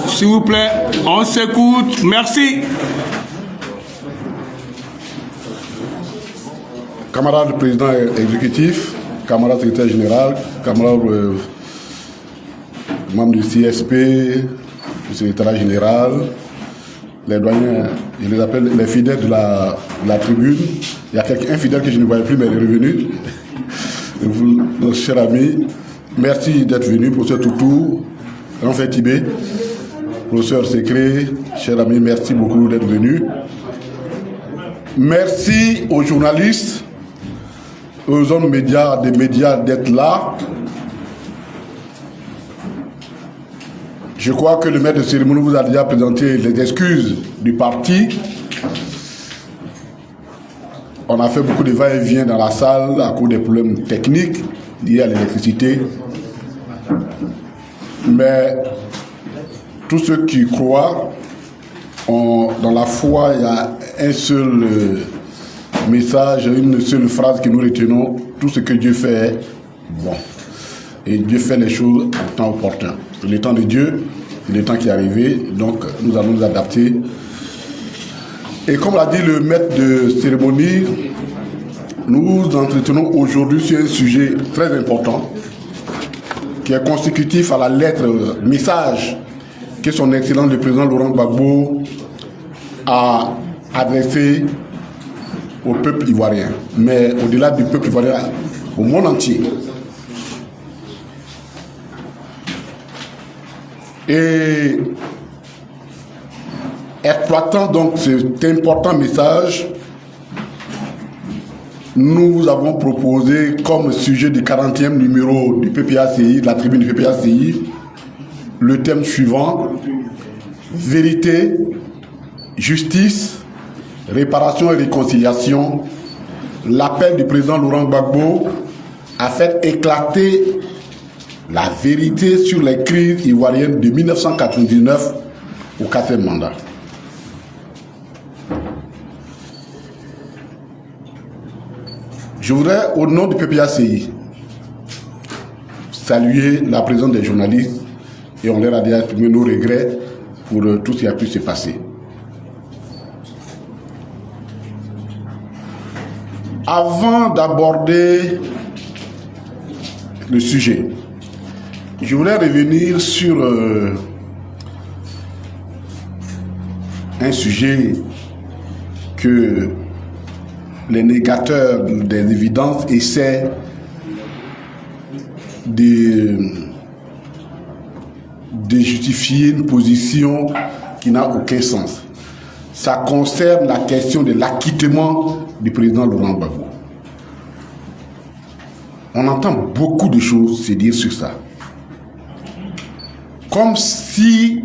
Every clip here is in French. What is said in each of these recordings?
S'il vous plaît, on s'écoute. Merci. Camarade président exécutif, camarade secrétaire général, camarade membre du CSP, du secrétariat général, les doyens, je les appelle les fidèles de la tribune. Il y a un fidèle que je ne voyais plus, mais il est revenu. Notre cher ami, merci d'être venu, professeur Toutou, Renfait Tibé, professeur Secret, cher ami, merci beaucoup d'être venu. Merci aux journalistes, aux hommes médias, des médias d'être là. Je crois que le maître de cérémonie vous a déjà présenté les excuses du parti. On a fait beaucoup de va-et-vient dans la salle à cause des problèmes techniques liés à l'électricité. Mais tous ceux qui croient, dans la foi, il y a un seul message, une seule phrase que nous retenons: tout ce que Dieu fait est bon. Et Dieu fait les choses en temps opportun. Le temps de Dieu, c'est le temps qui est arrivé, donc nous allons nous adapter. Et comme l'a dit le maître de cérémonie, nous entretenons aujourd'hui sur un sujet très important qui est consécutif à la lettre message que son Excellence le président Laurent Gbagbo a adressé au peuple ivoirien, mais au-delà du peuple ivoirien, au monde entier. Et exploitant donc cet important message, nous avons proposé comme sujet du 40e numéro du PPACI, de la tribune du PPACI, le thème suivant: vérité, justice, réparation et réconciliation. L'appel du président Laurent Gbagbo a fait éclater la vérité sur les crises ivoiriennes de 1999 au 4e mandat. Je voudrais, au nom du PPACI, saluer la présence des journalistes et on leur a dit exprimé nos regrets pour tout ce qui a pu se passer. Avant d'aborder le sujet, je voulais revenir sur un sujet que les négateurs des évidences essaient de justifier une position qui n'a aucun sens. Ça concerne la question de l'acquittement du président Laurent Gbagbo. On entend beaucoup de choses se dire sur ça. Comme si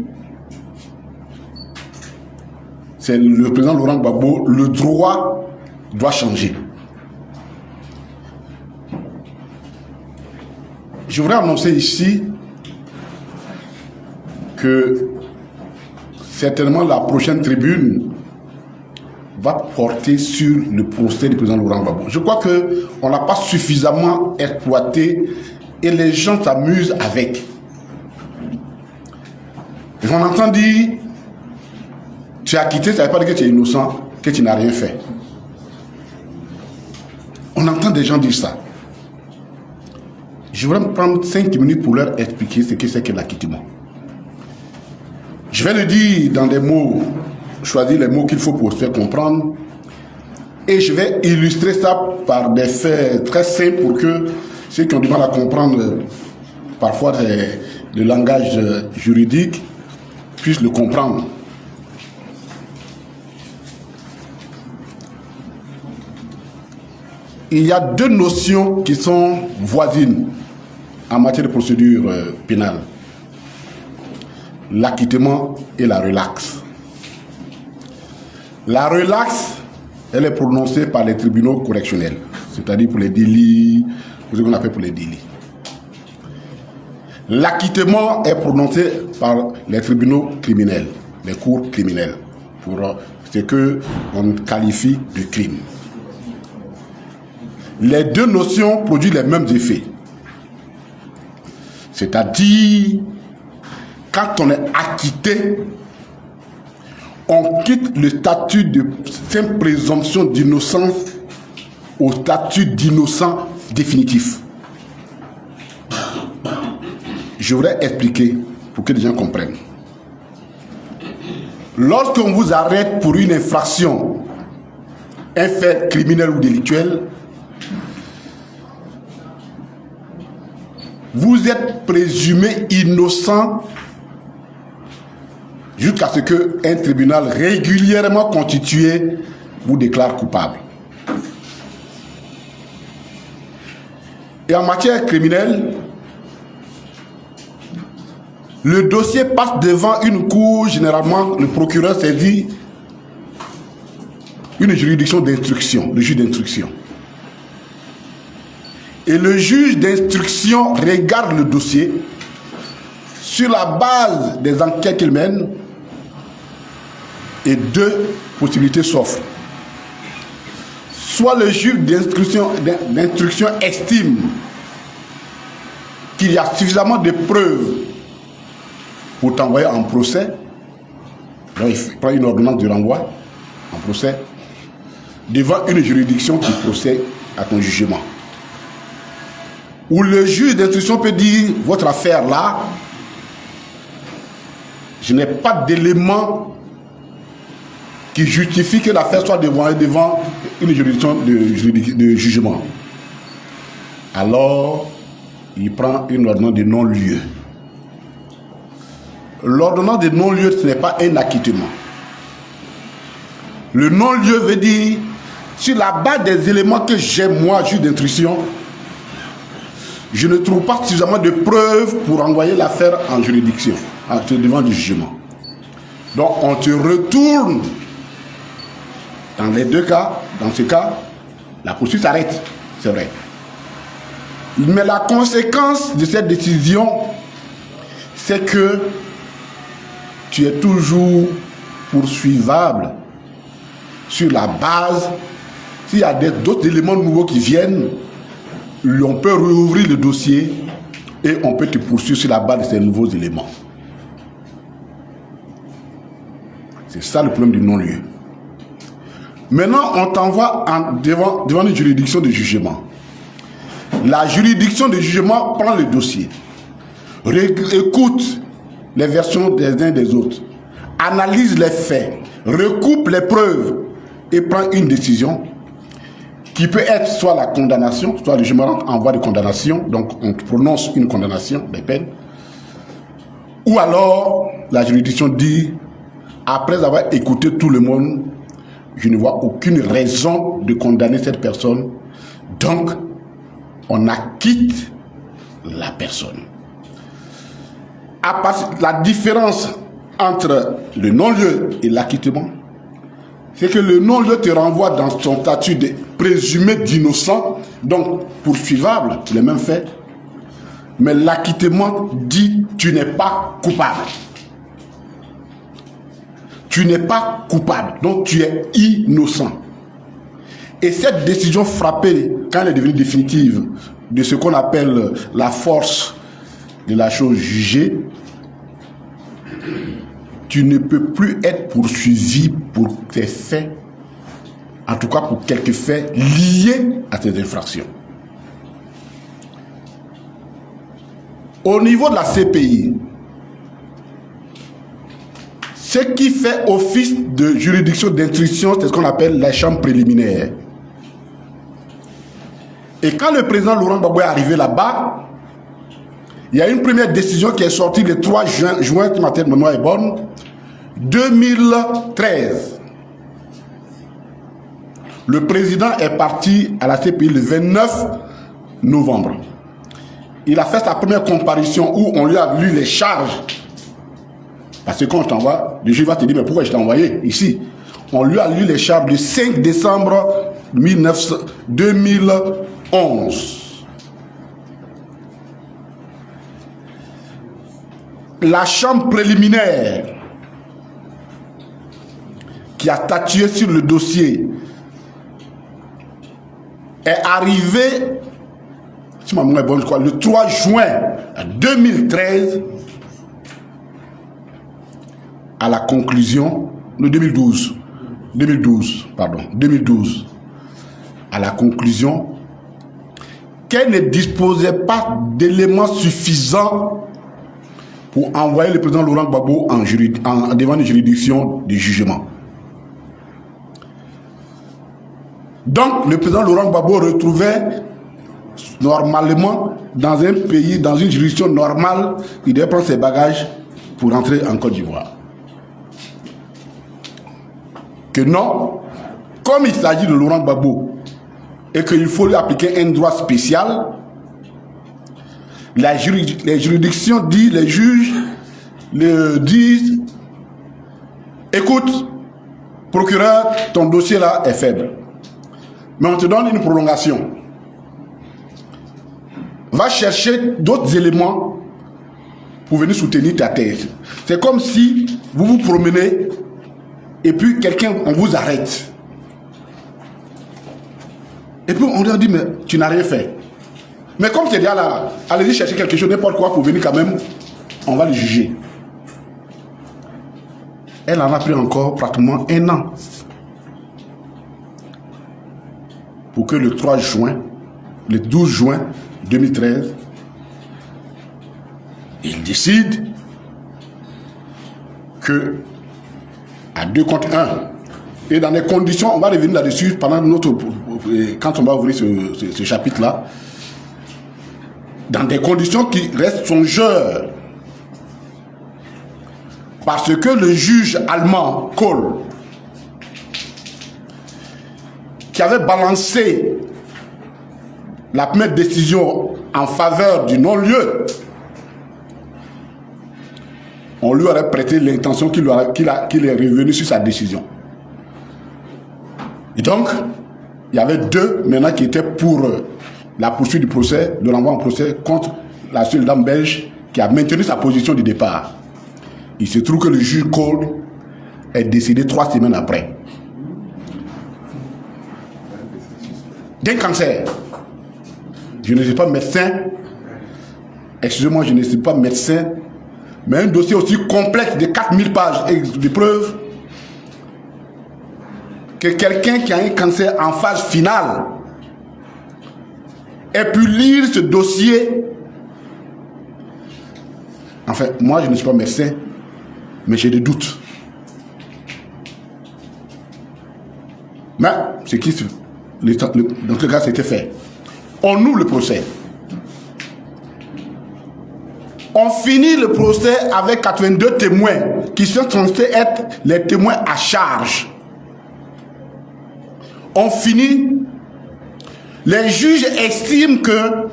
c'est le président Laurent Gbagbo, le droit doit changer. Je voudrais annoncer ici que certainement la prochaine tribune va porter sur le procès du président Laurent Gbagbo. Je crois qu'on n'a pas suffisamment exploité et les gens s'amusent avec. Et on entend dire: tu es acquitté, ça ne veut pas dire que tu es innocent, que tu n'as rien fait. On entend des gens dire ça. Je voudrais me prendre 5 minutes pour leur expliquer ce que c'est que l'acquittement. Je vais le dire dans des mots, choisir les mots qu'il faut pour se faire comprendre. Et je vais illustrer ça par des faits très simples pour que ceux qui ont du mal à comprendre parfois le langage juridique puissent le comprendre. Il y a deux notions qui sont voisines en matière de procédure pénale: l'acquittement et la relaxe. La relaxe, elle est prononcée par les tribunaux correctionnels, c'est-à-dire pour les délits, pour ce qu'on appelle pour les délits. L'acquittement est prononcé par les tribunaux criminels, les cours criminels, pour ce qu'on qualifie de crime. Les deux notions produisent les mêmes effets. C'est-à-dire quand on est acquitté, on quitte le statut de simple présomption d'innocence au statut d'innocent définitif. Je voudrais expliquer pour que les gens comprennent. Lorsqu'on vous arrête pour une infraction, un fait criminel ou délictuel, vous êtes présumé innocent jusqu'à ce qu'un tribunal régulièrement constitué vous déclare coupable. Et en matière criminelle, le dossier passe devant une cour, généralement le procureur saisit une juridiction d'instruction, le juge d'instruction. Et le juge d'instruction regarde le dossier sur la base des enquêtes qu'il mène et deux possibilités s'offrent. Soit le juge d'instruction estime qu'il y a suffisamment de preuves pour t'envoyer en procès, donc il prend une ordonnance de renvoi en procès devant une juridiction qui procède à ton jugement. Ou le juge d'instruction peut dire, votre affaire là, je n'ai pas d'éléments qui justifient que l'affaire soit devant une juridiction de jugement. Alors, il prend une ordonnance de non-lieu. L'ordonnance de non-lieu, ce n'est pas un acquittement. Le non-lieu veut dire, sur la base des éléments que j'ai, moi, juge d'instruction, je ne trouve pas suffisamment de preuves pour envoyer l'affaire en juridiction, devant le jugement. Donc, on te retourne. Dans les deux cas, dans ce cas, la poursuite s'arrête, c'est vrai. Mais la conséquence de cette décision, c'est que tu es toujours poursuivable sur la base, s'il y a d'autres éléments nouveaux qui viennent, on peut rouvrir le dossier et on peut te poursuivre sur la base de ces nouveaux éléments. C'est ça le problème du non-lieu. Maintenant, on t'envoie devant une juridiction de jugement. La juridiction de jugement prend le dossier, écoute les versions des uns des autres, analyse les faits, recoupe les preuves et prend une décision qui peut être soit la condamnation, soit le jugement en voie de condamnation, donc on prononce une condamnation des peines, ou alors la juridiction dit, après avoir écouté tout le monde, je ne vois aucune raison de condamner cette personne, donc on acquitte la personne. La différence entre le non-lieu et l'acquittement, c'est que le non-lieu te renvoie dans son statut de présumé d'innocent, donc poursuivable, les mêmes faits, mais l'acquittement dit tu n'es pas coupable. Tu n'es pas coupable, donc tu es innocent. Et cette décision frappée, quand elle est devenue définitive, de ce qu'on appelle la force de la chose jugée, tu ne peux plus être poursuivi pour tes faits, en tout cas pour quelques faits liés à tes infractions. Au niveau de la CPI, ce qui fait office de juridiction d'instruction, c'est ce qu'on appelle les chambres préliminaires. Et quand le président Laurent Gbagbo est arrivé là-bas, il y a une première décision qui est sortie le 3 juin, si ma mémoire est bonne, 2013. Le président est parti à la CPI le 29 novembre. Il a fait sa première comparution où on lui a lu les charges. Parce que quand je t'envoie, le juge va te dire, mais pourquoi je t'ai envoyé ici? On lui a lu les charges le 5 décembre 2011. La chambre préliminaire qui a statué sur le dossier est arrivée, si ma mémoire est bonne, je crois, le 3 juin 2013 à la conclusion, de 2012, à la conclusion qu'elle ne disposait pas d'éléments suffisants pour envoyer le président Laurent Gbagbo devant une juridiction de jugement. Donc, le président Laurent Gbagbo retrouvait normalement dans un pays, dans une juridiction normale, il devait prendre ses bagages pour rentrer en Côte d'Ivoire. Que non, comme il s'agit de Laurent Gbagbo et qu'il faut lui appliquer un droit spécial, les juridictions disent, les juges le disent, écoute, procureur, ton dossier là est faible, mais on te donne une prolongation. Va chercher d'autres éléments pour venir soutenir ta thèse. C'est comme si vous vous promenez et puis quelqu'un, on vous arrête. Et puis on leur dit, mais tu n'as rien fait. Mais comme c'est déjà là, allez-y chercher quelque chose, n'importe quoi pour venir quand même, on va le juger. Elle en a pris encore pratiquement 1 an. Pour que le 3 juin, le 12 juin 2013, il décide que à 2 contre 1, et dans les conditions, on va revenir là-dessus pendant quand on va ouvrir ce chapitre-là, dans des conditions qui restent songeurs. Parce que le juge allemand, Kohl, qui avait balancé la première décision en faveur du non-lieu, on lui aurait prêté l'intention qu'il est revenu sur sa décision. Et donc, il y avait 2 maintenant qui étaient pour la poursuite du procès, le renvoi en procès contre la seule dame belge qui a maintenu sa position du départ. Il se trouve que le juge Kohl est décédé 3 semaines après d'un cancer. Je ne suis pas médecin, excusez-moi, je ne suis pas médecin, mais un dossier aussi complexe de 4000 pages de preuves, que quelqu'un qui a un cancer en phase finale ait pu lire ce dossier. En fait, moi je ne suis pas médecin, mais j'ai des doutes. Mais ce qui dans ce cas, c'était fait. On ouvre le procès. On finit le procès avec 82 témoins qui sont censés être les témoins à charge. On finit. Les juges estiment que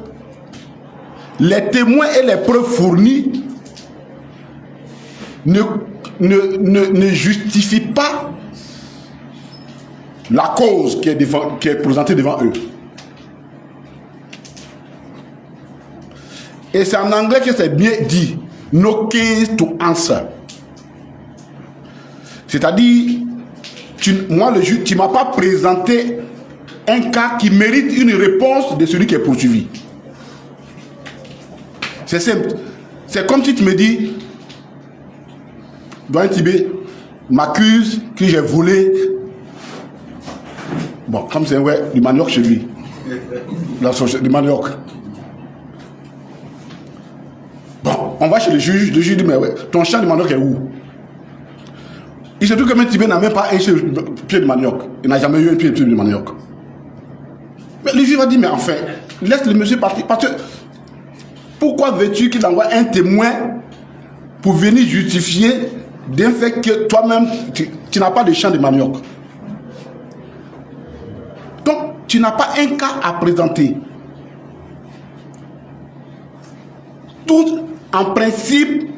les témoins et les preuves fournies ne justifient pas la cause qui est présentée devant eux. Et c'est en anglais que c'est bien dit. No case to answer. C'est-à-dire, moi le juge, tu ne m'as pas présenté un cas qui mérite une réponse de celui qui est poursuivi. C'est simple. C'est comme si tu me dis, Doyen Tibé m'accuse que j'ai volé. Bon, comme c'est du manioc chez lui. Du manioc. Bon, on va chez le juge dit, mais ouais, ton champ de manioc est où? Il se trouve que M. Tibé n'a même pas un pied de manioc. Il n'a jamais eu un pied de manioc. Mais le juge va dire, mais enfin, laisse le monsieur partir. Parce que, pourquoi veux-tu qu'il envoie un témoin pour venir justifier d'un fait que toi-même, tu n'as pas de champ de manioc? Donc, tu n'as pas un cas à présenter. Tout, en principe,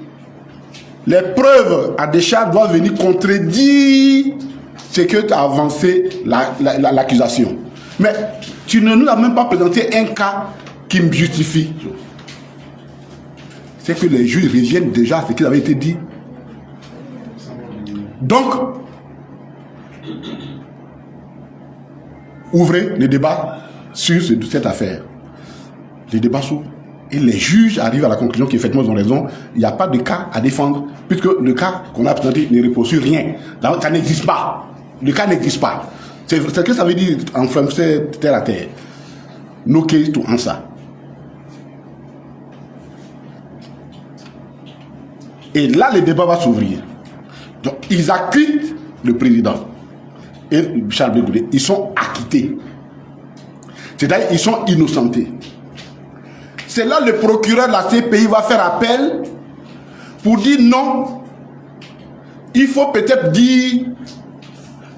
les preuves à décharge doivent venir contredire ce que tu as avancé l'accusation. Mais tu ne nous as même pas présenté un cas qui me justifie. C'est que les juges reviennent déjà à ce qui avait été dit. Donc, ouvrez le débat sur cette affaire. Les débats s'ouvrent. Et les juges arrivent à la conclusion qu'effectivement ils ont raison, il n'y a pas de cas à défendre, puisque le cas qu'on a présenté ne repose sur rien. Donc, ça n'existe pas. Le cas n'existe pas. C'est ce que ça veut dire en français terre à terre. No case to answer. Et là, le débat va s'ouvrir. Donc, ils acquittent le président et Charles Blé Goudé. Ils sont acquittés. C'est-à-dire qu'ils sont innocentés. C'est là le procureur de la CPI va faire appel pour dire non. Il faut peut-être dire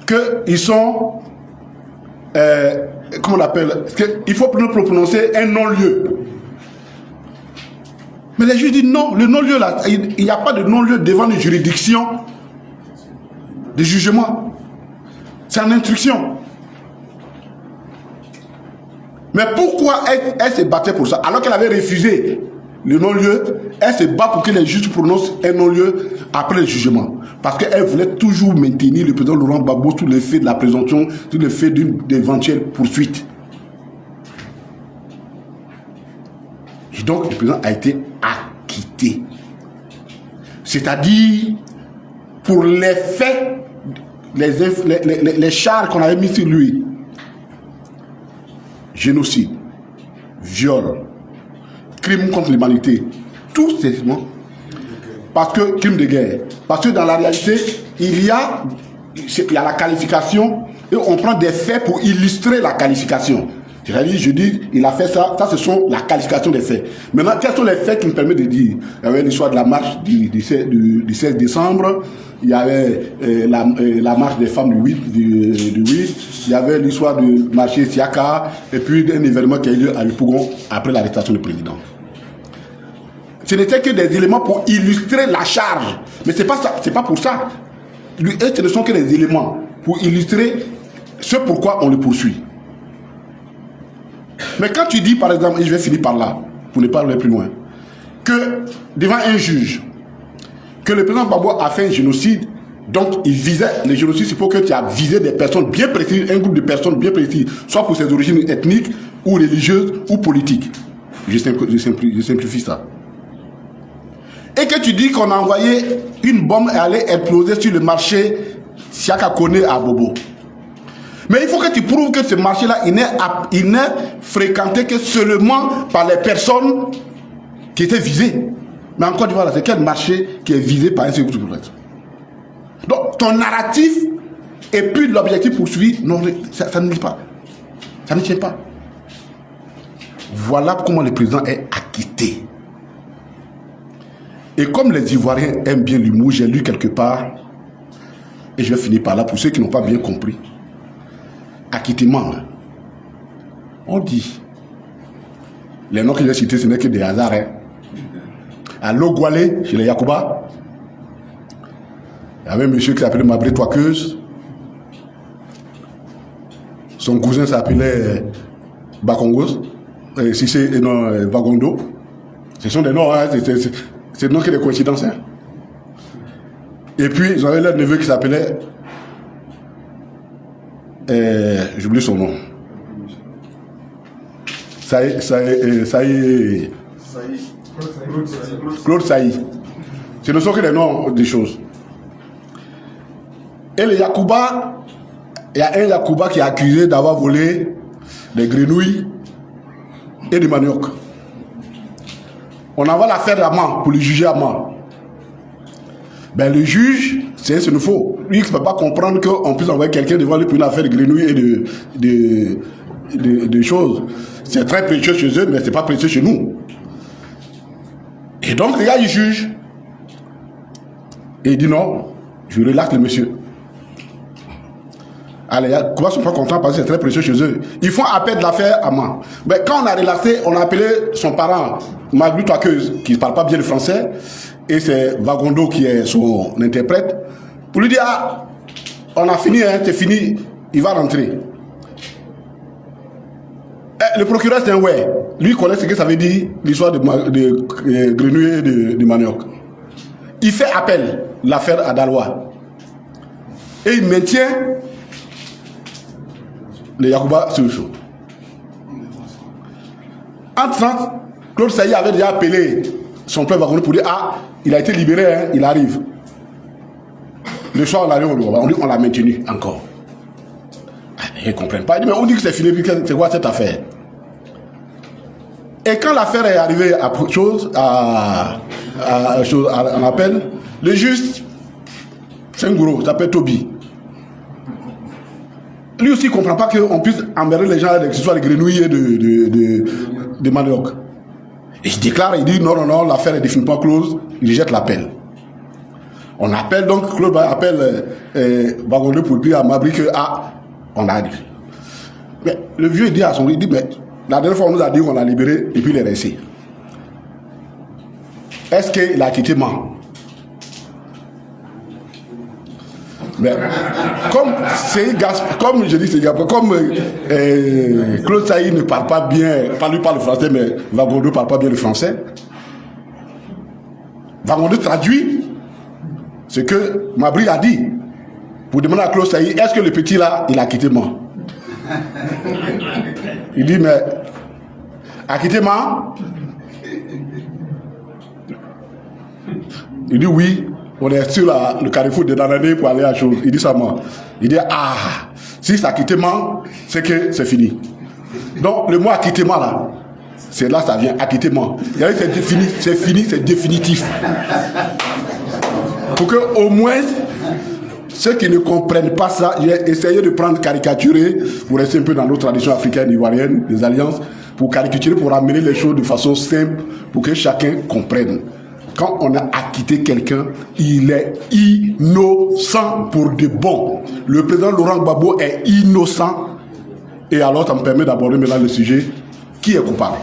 qu'ils sont... comment on l'appelle? Il faut prononcer un non-lieu. Mais les juges disent non, le non-lieu là, il n'y a pas de non-lieu devant une juridiction de jugement. C'est en instruction. Mais pourquoi elle se battait pour ça? Alors qu'elle avait refusé le non-lieu, elle se bat pour que les juges prononcent un non-lieu après le jugement. Parce qu'elle voulait toujours maintenir le président Laurent Gbagbo sous l'effet de la présomption, sous l'effet d'une éventuelle poursuite. Et donc, le président a été acquitté. C'est-à-dire, pour les faits, les charges qu'on avait mis sur lui, génocide, viol, crime contre l'humanité, tout ces mots, parce que crime de guerre, parce que dans la réalité, il y a la qualification et on prend des faits pour illustrer la qualification. C'est-à-dire, je dis, il a fait ça, ça ce sont la qualification des faits. Maintenant, quels sont les faits qui me permettent de dire? Il y avait l'histoire de la marche du 16 décembre, il y avait la marche des femmes du 8, il y avait l'histoire du marché Siaka, et puis un événement qui a eu lieu à Yopougon après l'arrestation du président. Ce n'était que des éléments pour illustrer la charge. Mais ce n'est pas ça, c'est pas pour ça. Ce ne sont que des éléments pour illustrer ce pourquoi on le poursuit. Mais quand tu dis, par exemple, et je vais finir par là, pour ne pas aller plus loin, que devant un juge, que le président Gbagbo a fait un génocide, donc il visait, le génocide, c'est pour que tu as visé des personnes bien précises, un groupe de personnes bien précises, soit pour ses origines ethniques, ou religieuses, ou politiques. Je simplifie ça. Et que tu dis qu'on a envoyé une bombe et allait exploser sur le marché Siaka Kone à Bobo. Mais il faut que tu prouves que ce marché-là, il n'est fréquenté que seulement par les personnes qui étaient visées. Mais en Côte d'Ivoire, c'est quel marché qui est visé par un seul groupe? Donc, ton narratif et puis l'objectif poursuivi, non, ça ne dit pas. Ça ne tient pas. Voilà comment le président est acquitté. Et comme les Ivoiriens aiment bien l'humour, j'ai lu quelque part, et je vais finir par là pour ceux qui n'ont pas bien compris. Acquittement, on dit, les noms que j'ai cités, ce n'est que des hasards. Hein. À Logwale, chez les Yacouba, il y avait un monsieur qui s'appelait Mabré Toakeuse. Son cousin s'appelait Bakongos, Vagondo. Ce sont des noms, hein, c'est des noms qui sont des coïncidences. Hein. Et puis, ils avaient leur neveu qui s'appelait... j'oublie son nom. Claude Saï. Ce ne sont que des noms des choses. Et les Yacouba, il y a un Yacouba qui est accusé d'avoir volé des grenouilles et du manioc. On envoie l'affaire à Mans pour le juger à Mans. Ben le juge, c'est un xénophobe. Lui, il ne peut pas comprendre qu'on puisse envoyer quelqu'un devant lui pour une affaire de grenouilles et de choses. C'est très précieux chez eux, mais ce n'est pas précieux chez nous. Et donc, les gars, ils jugent. Et il dit non, je relâche le monsieur. Allez, les Yacouba ne sont pas contents parce que c'est très précieux chez eux. Ils font appel de l'affaire à moi. Mais quand on a relaxé, on a appelé son parent, Mabré Toakeuse, qui ne parle pas bien le français, et c'est Vagondo qui est son interprète, pour lui dire, ah, on a fini, hein, c'est fini, il va rentrer. Le procureur, c'est un ouais. Lui, il connaît ce que ça veut dire, l'histoire de grenouilles et de manioc. Il fait appel, l'affaire à Daloa. Et il maintient les Yacouba sur le show. Claude Sailly avait déjà appelé son père Wagonde pour dire ah, il a été libéré, hein, il arrive. Le soir, on l'a maintenu encore. Ils ne comprennent pas. Ils disent, mais on dit que c'est fini, c'est quoi cette affaire? Et quand l'affaire est arrivée à un appel, le juge, c'est un gros, s'appelle Toby. Lui aussi, il ne comprend pas qu'on puisse emmerder les gens avec que ce soit les grenouilles de manioc. Et il déclare, il dit non, l'affaire est définitivement close, il jette l'appel. On appelle donc, Claude appelle Wagonde pour dire à Mabry que on a arrivé. Mais le vieux dit à son il dit, mais la dernière fois on nous a dit qu'on l'a libéré et puis il est resté. Est-ce qu'il a quitté Mans? Mais comme je dis, comme Claude Sailly ne parle pas bien, lui parle le français, mais Wagonde ne parle pas bien le français, Wagonde traduit ce que Mabry a dit pour demander à Claude Sailly, est-ce que le petit là, il a quitté Mans? Il dit, mais a quitté Mans? Il dit oui. On est sur le carrefour de Danané pour aller à chose. Il dit ça moi. Il dit si ça a quitté Mans, c'est que c'est fini. Donc le mot acquittement là, c'est là ça vient, acquittement. C'est fini, c'est définitif. Pour que au moins ceux qui ne comprennent pas ça, j'ai essayé de prendre caricaturer pour rester un peu dans nos traditions africaines ivoiriennes, des alliances, pour caricaturer, pour amener les choses de façon simple, pour que chacun comprenne. Quand on a acquitté quelqu'un, il est innocent pour de bon. Le président Laurent Gbagbo est innocent. Et alors, ça me permet d'aborder maintenant le sujet. Qui est coupable?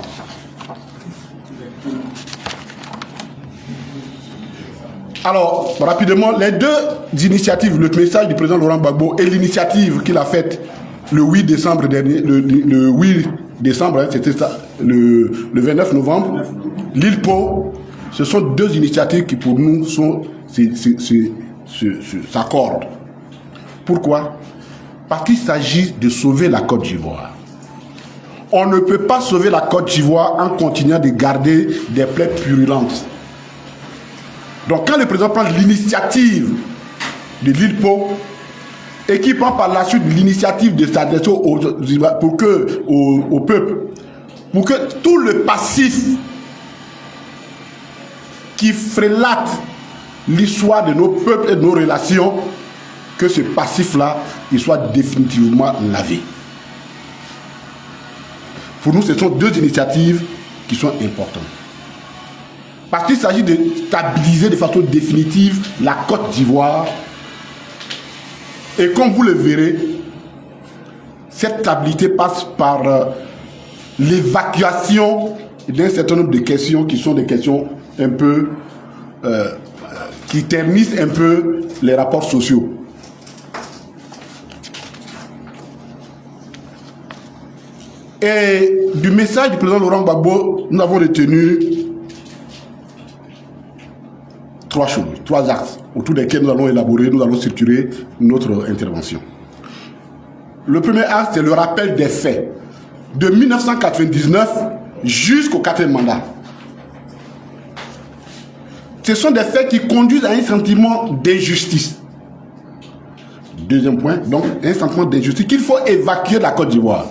Alors, rapidement, les deux initiatives, le message du président Laurent Gbagbo et l'initiative qu'il a faite le 8 décembre dernier, le 8 décembre, hein, c'était ça, le 29 novembre, l'île Pau, ce sont deux initiatives qui pour nous s'accordent. Pourquoi? Parce qu'il s'agit de sauver la Côte d'Ivoire. On ne peut pas sauver la Côte d'Ivoire en continuant de garder des plaies purulentes. Donc quand le président prend l'initiative de l'île Pau et qui prend par la suite l'initiative de s'adresser au peuple, pour que tout le passif qui frélate l'histoire de nos peuples et de nos relations, que ce passif-là, il soit définitivement lavé. Pour nous, ce sont deux initiatives qui sont importantes. Parce qu'il s'agit de stabiliser de façon définitive la Côte d'Ivoire. Et comme vous le verrez, cette stabilité passe par l'évacuation d'un certain nombre de questions qui sont des questions un peu qui ternissent un peu les rapports sociaux. Et du message du président Laurent Gbagbo, nous avons retenu trois choses, trois axes autour desquels nous allons élaborer, nous allons structurer notre intervention. Le premier axe, c'est le rappel des faits de 1999 jusqu'au 4e mandat. Ce sont des faits qui conduisent à un sentiment d'injustice. Deuxième point, donc un sentiment d'injustice qu'il faut évacuer de la Côte d'Ivoire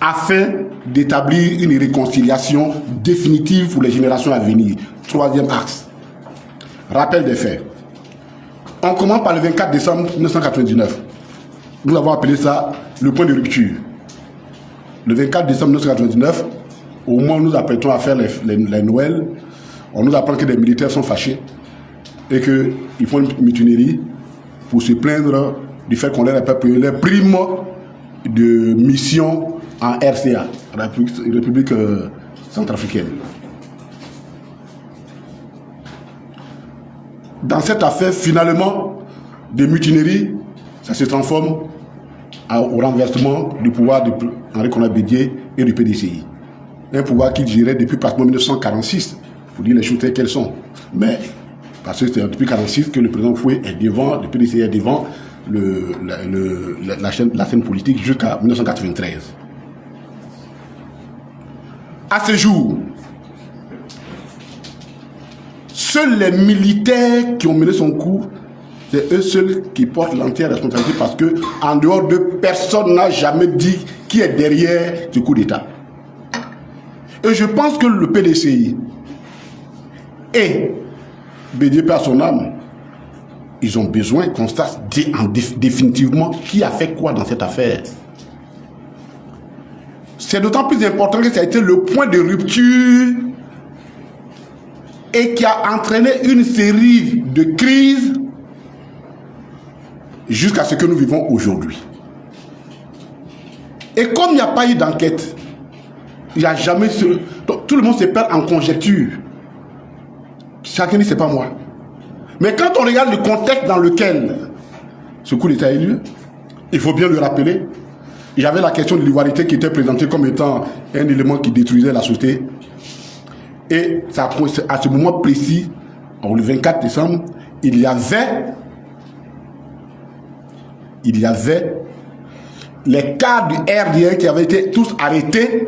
afin d'établir une réconciliation définitive pour les générations à venir. Troisième axe, rappel des faits. On commence par le 24 décembre 1999. Nous avons appelé ça le point de rupture. Le 24 décembre 1999, au moment où nous apprêtons à faire les Noëls, on nous apprend que des militaires sont fâchés et qu'ils font une mutinerie pour se plaindre du fait qu'on leur a pas payé les primes de mission en RCA, République centrafricaine. Dans cette affaire, finalement, des mutineries, ça se transforme au renversement du pouvoir d'Henri Konan Bédié et du PDCI. Un pouvoir qu'il gérait depuis pratiquement 1946, pour dire les choses telles qu'elles sont. Mais, parce que c'est depuis 1946 que le président Fouet est devant, le PDCI est devant la scène politique jusqu'à 1993. À ce jour, seuls les militaires qui ont mené son coup, c'est eux seuls qui portent l'entière responsabilité parce que, en dehors de personne n'a jamais dit qui est derrière ce coup d'État. Et je pense que le PDCI et BDP à son âme, ils ont besoin qu'on sache définitivement qui a fait quoi dans cette affaire. C'est d'autant plus important que ça a été le point de rupture et qui a entraîné une série de crises jusqu'à ce que nous vivons aujourd'hui. Et comme il n'y a pas eu d'enquête, il n'y a jamais... Donc, tout le monde se perd en conjecture. Chacun dit, c'est pas moi. Mais quand on regarde le contexte dans lequel ce coup d'État a eu lieu, il faut bien le rappeler, il y avait la question de l'ivoirité qui était présentée comme étant un élément qui détruisait la société. Et ça, à ce moment précis, le 24 décembre, il y avait les cadres du RDN qui avaient été tous arrêtés.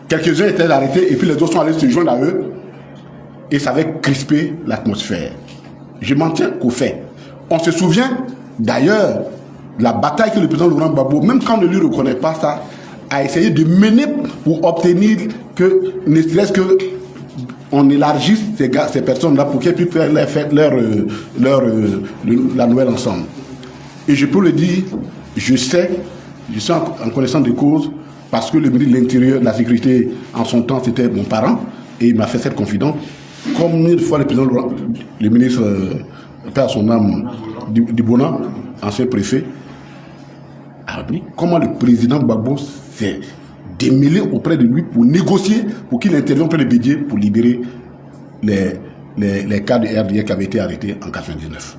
Quelques-uns étaient arrêtés et puis les autres sont allés se joindre à eux. Et ça avait crispé l'atmosphère. Je m'en tiens qu'au fait. On se souvient d'ailleurs de la bataille que le président Laurent Gbagbo, même quand on ne lui reconnaît pas ça, a essayé de mener pour obtenir que, ne serait-ce que on élargisse ces personnes-là pour qu'elles puissent faire la Noël ensemble. Et je peux le dire, je suis en connaissance de cause, parce que le ministre de l'Intérieur, de la Sécurité, en son temps, c'était mon parent, et il m'a fait cette confidence. Comme une fois le ministre, père à son âme, Dibona, ancien préfet, a dit comment le président Gbagbo s'est démêlé auprès de lui pour négocier, pour qu'il intervienne auprès de Bédié pour libérer les cas de RDA qui avaient été arrêtés en 1999.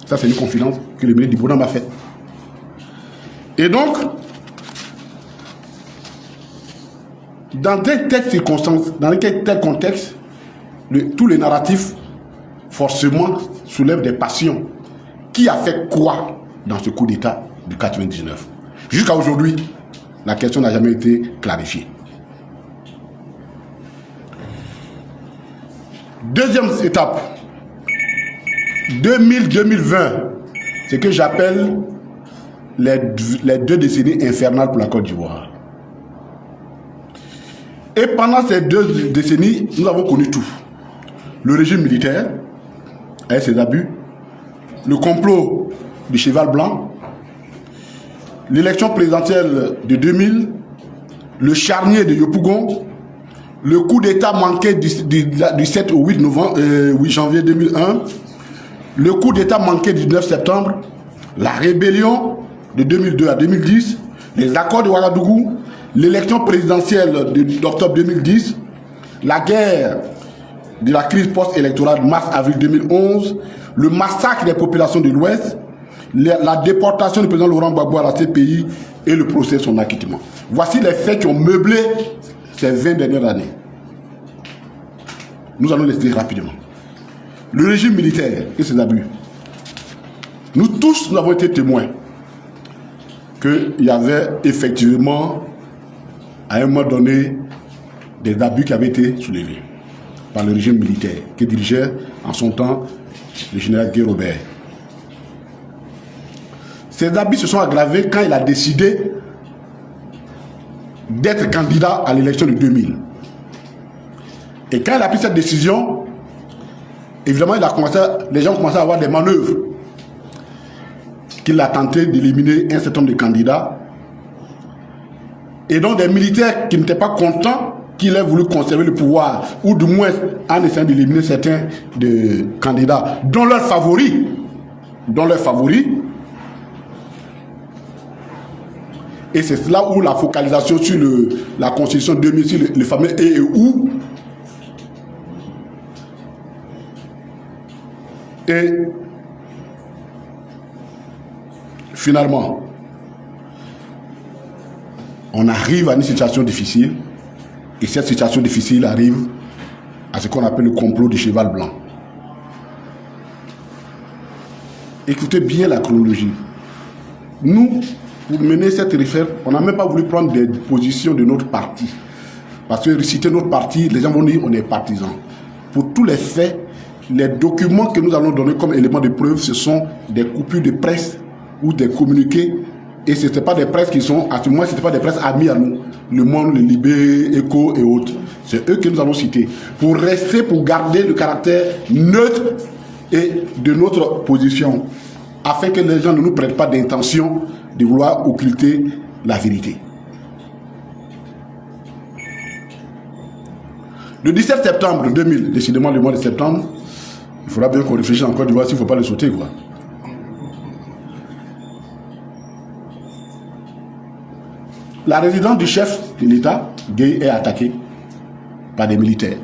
Ça, c'est une confidence que le ministre Dibona m'a faite. Et donc, dans telles circonstances, dans tel contexte, tous les narratifs, forcément, soulèvent des passions. Qui a fait quoi dans ce coup d'État de 1999? Jusqu'à aujourd'hui, la question n'a jamais été clarifiée. Deuxième étape, 2000-2020, c'est ce que j'appelle les 2 décennies infernales pour la Côte d'Ivoire. Et pendant ces 2 décennies, nous avons connu tout. Le régime militaire, avec ses abus, le complot du cheval blanc, l'élection présidentielle de 2000, le charnier de Yopougon, le coup d'État manqué du 7 au 8 janvier 2001, le coup d'État manqué du 9 septembre, la rébellion de 2002 à 2010, les accords de Ouagadougou, l'élection présidentielle d'octobre 2010, la guerre de la crise post-électorale de mars-avril 2011, le massacre des populations de l'Ouest, la déportation du président Laurent Gbagbo à la CPI et le procès de son acquittement. Voici les faits qui ont meublé ces 20 dernières années. Nous allons les dire rapidement. Le régime militaire et ses abus. Nous tous, nous avons été témoins qu'il y avait effectivement, à un moment donné, des abus qui avaient été soulevés par le régime militaire, qui dirigeait en son temps le général Guy Robert. Ces abus se sont aggravés quand il a décidé d'être candidat à l'élection de 2000. Et quand il a pris cette décision, évidemment, les gens ont commencé à avoir des manœuvres. Qu'il a tenté d'éliminer un certain nombre de candidats. Et donc des militaires qui n'étaient pas contents qu'il ait voulu conserver le pouvoir, ou du moins en essayant d'éliminer certains de candidats, dont leurs favoris. Et c'est là où la focalisation sur la constitution 2000, sur le fameux et où. Et finalement, on arrive à une situation difficile, et cette situation difficile arrive à ce qu'on appelle le complot du cheval blanc. Écoutez bien la chronologie. Nous, pour mener cette réforme, on n'a même pas voulu prendre des positions de notre parti. Parce que citer notre parti, les gens vont dire on est partisans. Pour tous les faits, les documents que nous allons donner comme éléments de preuve, ce sont des coupures de presse ou des communiqués. Et ce n'étaient pas des presses qui sont, à ce moment, ce n'étaient pas des presses amis à nous. Le Monde, le Libé, Echo et autres. C'est eux que nous allons citer. Pour rester, pour garder le caractère neutre et de notre position. Afin que les gens ne nous prêtent pas d'intention de vouloir occulter la vérité. Le 17 septembre 2000, décidément le mois de septembre, il faudra bien qu'on réfléchisse encore de voir s'il ne faut pas le sauter, quoi. La résidence du chef de l'État, Gueye, est attaquée par des militaires.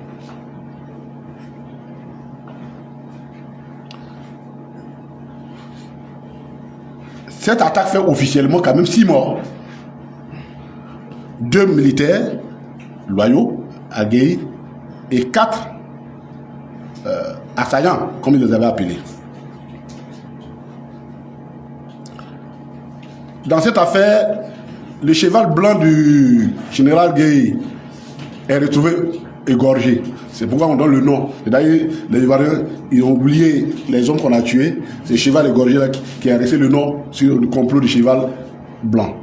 Cette attaque fait officiellement quand même 6 morts. 2 militaires loyaux à Gueye et 4 assaillants, comme ils les avaient appelés. Dans cette affaire, le cheval blanc du général Gueye est retrouvé égorgé. C'est pourquoi on donne le nom. Et d'ailleurs, les Ivoiriens, ils ont oublié les hommes qu'on a tués. C'est le cheval égorgé là, qui a resté le nom sur le complot du cheval blanc.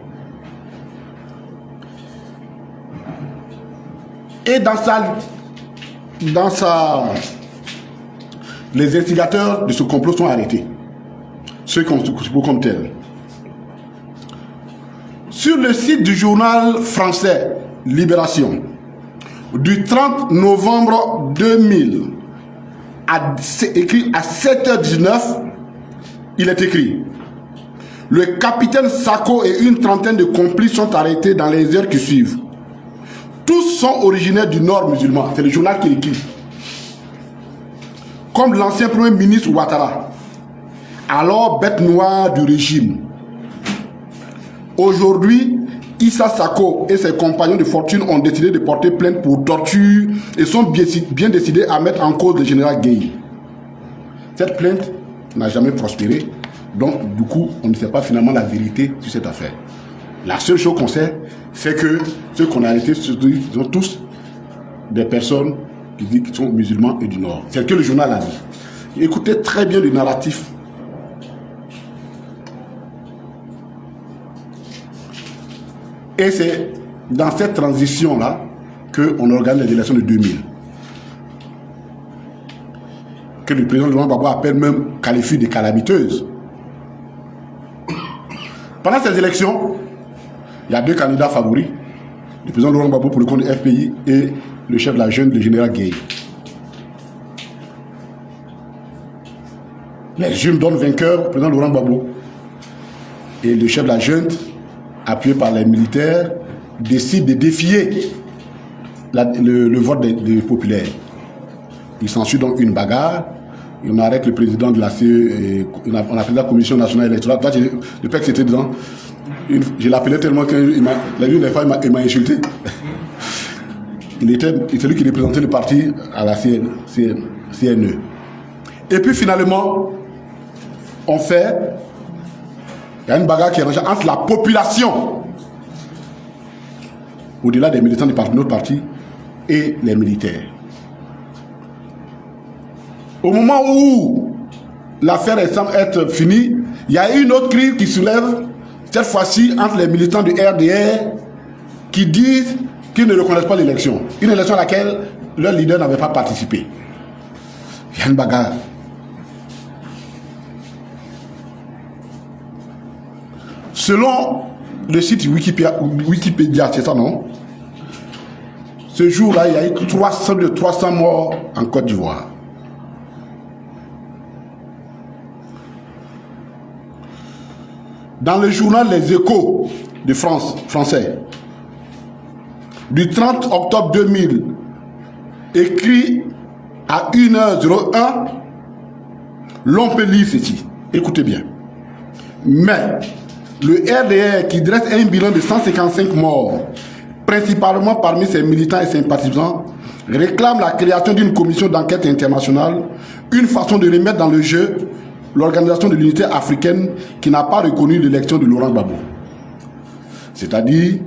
Et les instigateurs de ce complot sont arrêtés. Ceux qui ont ce complot comme tel. Sur le site du journal français Libération, du 30 novembre 2000, écrit à 7h19, il est écrit: le capitaine Sako et une trentaine de complices sont arrêtés dans les heures qui suivent. Tous sont originaires du Nord musulman. C'est le journal qui écrit. Comme l'ancien premier ministre Ouattara, alors bête noire du régime. Aujourd'hui, Issa Sako et ses compagnons de fortune ont décidé de porter plainte pour torture et sont bien décidés à mettre en cause le général Gueye. Cette plainte n'a jamais prospéré, donc du coup, on ne sait pas finalement la vérité sur cette affaire. La seule chose qu'on sait, c'est que ceux qu'on a arrêtés sont tous des personnes qui disent qu'ils sont musulmans et du Nord. C'est ce que le journal a dit. Écoutez très bien le narratif. Et c'est dans cette transition-là qu'on organise les élections de 2000. Que le président Laurent Gbagbo appelle même, qualifie de calamiteuse. Pendant ces élections, il y a 2 candidats favoris. Le président Laurent Gbagbo pour le compte du FPI et le chef de la junte, le général Gueye. Les jeunes donnent vainqueur au président Laurent Gbagbo. Et le chef de la junte, appuyé par les militaires, décide de défier le vote des populaires. Il s'ensuit donc une bagarre. Et on arrête le président de la CE, on appelle la Commission nationale électorale. Là, le PEC c'était dedans. Je l'appelais tellement qu'il m'a insulté. C'est lui qui représentait le parti à la CNE. Et puis finalement, il y a une bagarre qui est rangée entre la population, au-delà des militants de notre parti, et les militaires. Au moment où l'affaire semble être finie, il y a une autre crise qui soulève, cette fois-ci entre les militants du RDR qui disent qu'ils ne reconnaissent pas l'élection. Une élection à laquelle leur leader n'avait pas participé. Il y a une bagarre. Selon le site Wikipédia, c'est ça, non? Ce jour-là, il y a eu 300 morts en Côte d'Ivoire. Dans le journal Les Échos de français, du 30 octobre 2000, écrit à 1h01, l'on peut lire ceci. Écoutez bien. Mais le RDR, qui dresse un bilan de 155 morts, principalement parmi ses militants et sympathisants, réclame la création d'une commission d'enquête internationale, une façon de remettre dans le jeu l'Organisation de l'Unité africaine qui n'a pas reconnu l'élection de Laurent Gbagbo. C'est-à-dire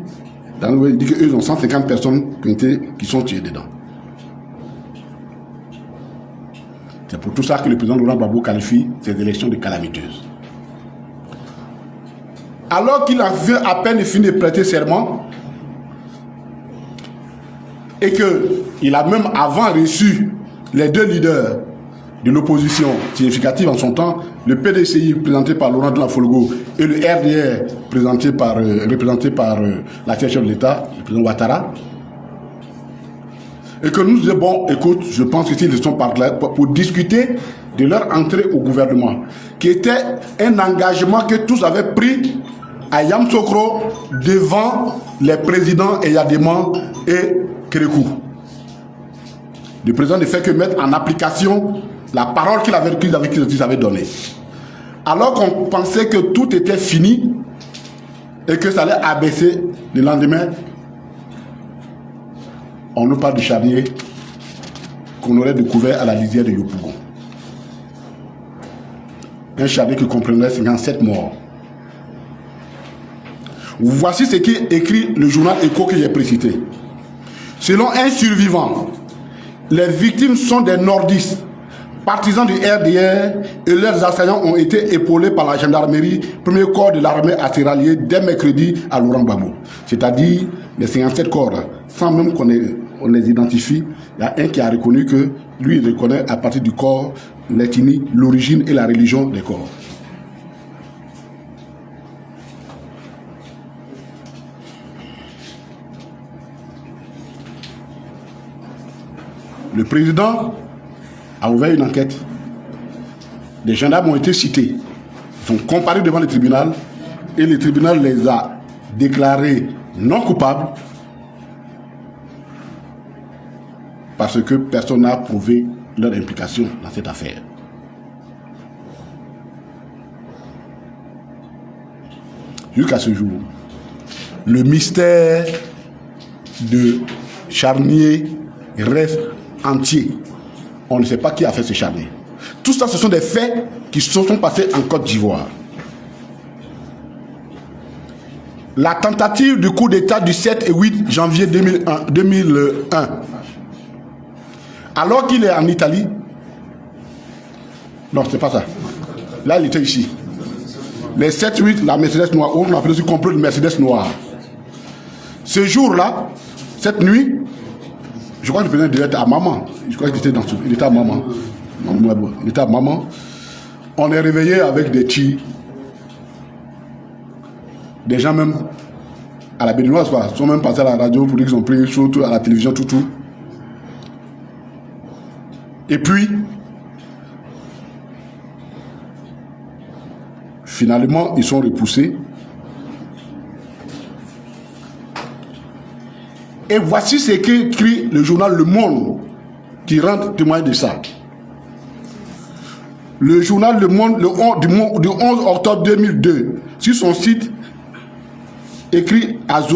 Il dit qu'eux ont 150 personnes qui sont tuées dedans. C'est pour tout ça que le président Laurent Gbagbo qualifie ces élections de calamiteuses. Alors qu'il avait à peine fini de prêter serment, et qu'il a même avant reçu les deux leaders de l'opposition significative en son temps, le PDCI présenté par Laurent Gbagbo et le RDR représenté par l'actuel chef de l'État, le président Ouattara, et que nous disions, bon, écoute, je pense que s'ils sont par là pour discuter de leur entrée au gouvernement, qui était un engagement que tous avaient pris à Yamoussoukro devant les présidents Eyadema et Kérékou. Le président ne fait que mettre en application la parole qu'ils avaient donnée. Alors qu'on pensait que tout était fini et que ça allait abaisser le lendemain, on nous parle du charnier qu'on aurait découvert à la lisière de Yopougon. Un charnier qui comprenait 57 morts. Voici ce qui écrit le journal Écho que j'ai précité. Selon un survivant, les victimes sont des nordistes, partisans du RDR, et leurs assaillants ont été épaulés par la gendarmerie, premier corps de l'armée à se rallier dès mercredi à Laurent Gbagbo. C'est-à-dire les 57 corps, sans même qu'on les identifie, il y a un qui a reconnu que lui, il reconnaît à partir du corps l'ethnie, l'origine et la religion des corps. Le président a ouvert une enquête. Les gendarmes ont été cités. Ils sont comparés devant le tribunal et le tribunal les a déclarés non coupables parce que personne n'a prouvé leur implication dans cette affaire. Jusqu'à ce jour, le mystère de Charnier reste entier. On ne sait pas qui a fait ce charnier. Tout ça, ce sont des faits qui se sont passés en Côte d'Ivoire. La tentative du coup d'État du 7 et 8 janvier 2001. Alors qu'il est en Italie. Non, c'est pas ça. Là, il était ici. Les 7-8, la Mercedes noire, on appelle aussi complot de Mercedes noire. Ce jour-là, cette nuit, je crois que le président devait être à Maman. Je crois qu'il était il était à Maman. Il était à Maman. On est réveillé avec des tirs. Des gens même à la Béninoise, sont même passés à la radio pour dire qu'ils ont pris surtout à la télévision, tout. Et puis, finalement, ils sont repoussés. Et voici ce qu'écrit le journal Le Monde, qui rend témoin de ça. Le journal Le Monde, du 11 octobre 2002, sur son site, écrit à 010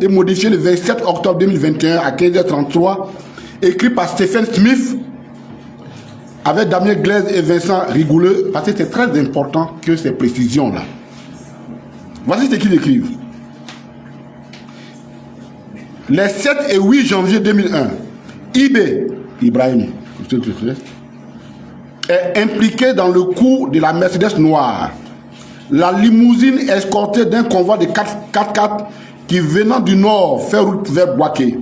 et modifié le 27 octobre 2021 à 15h33, écrit par Stephen Smith, avec Damien Glaise et Vincent Rigouleux, parce que c'est très important que ces précisions-là. Voici ce qu'ils écrivent. Les 7 et 8 janvier 2001, Ibrahim est impliqué dans le coup de la Mercedes noire. La limousine escortée d'un convoi de 4x4 qui, venant du nord, fait route vers Bouaké,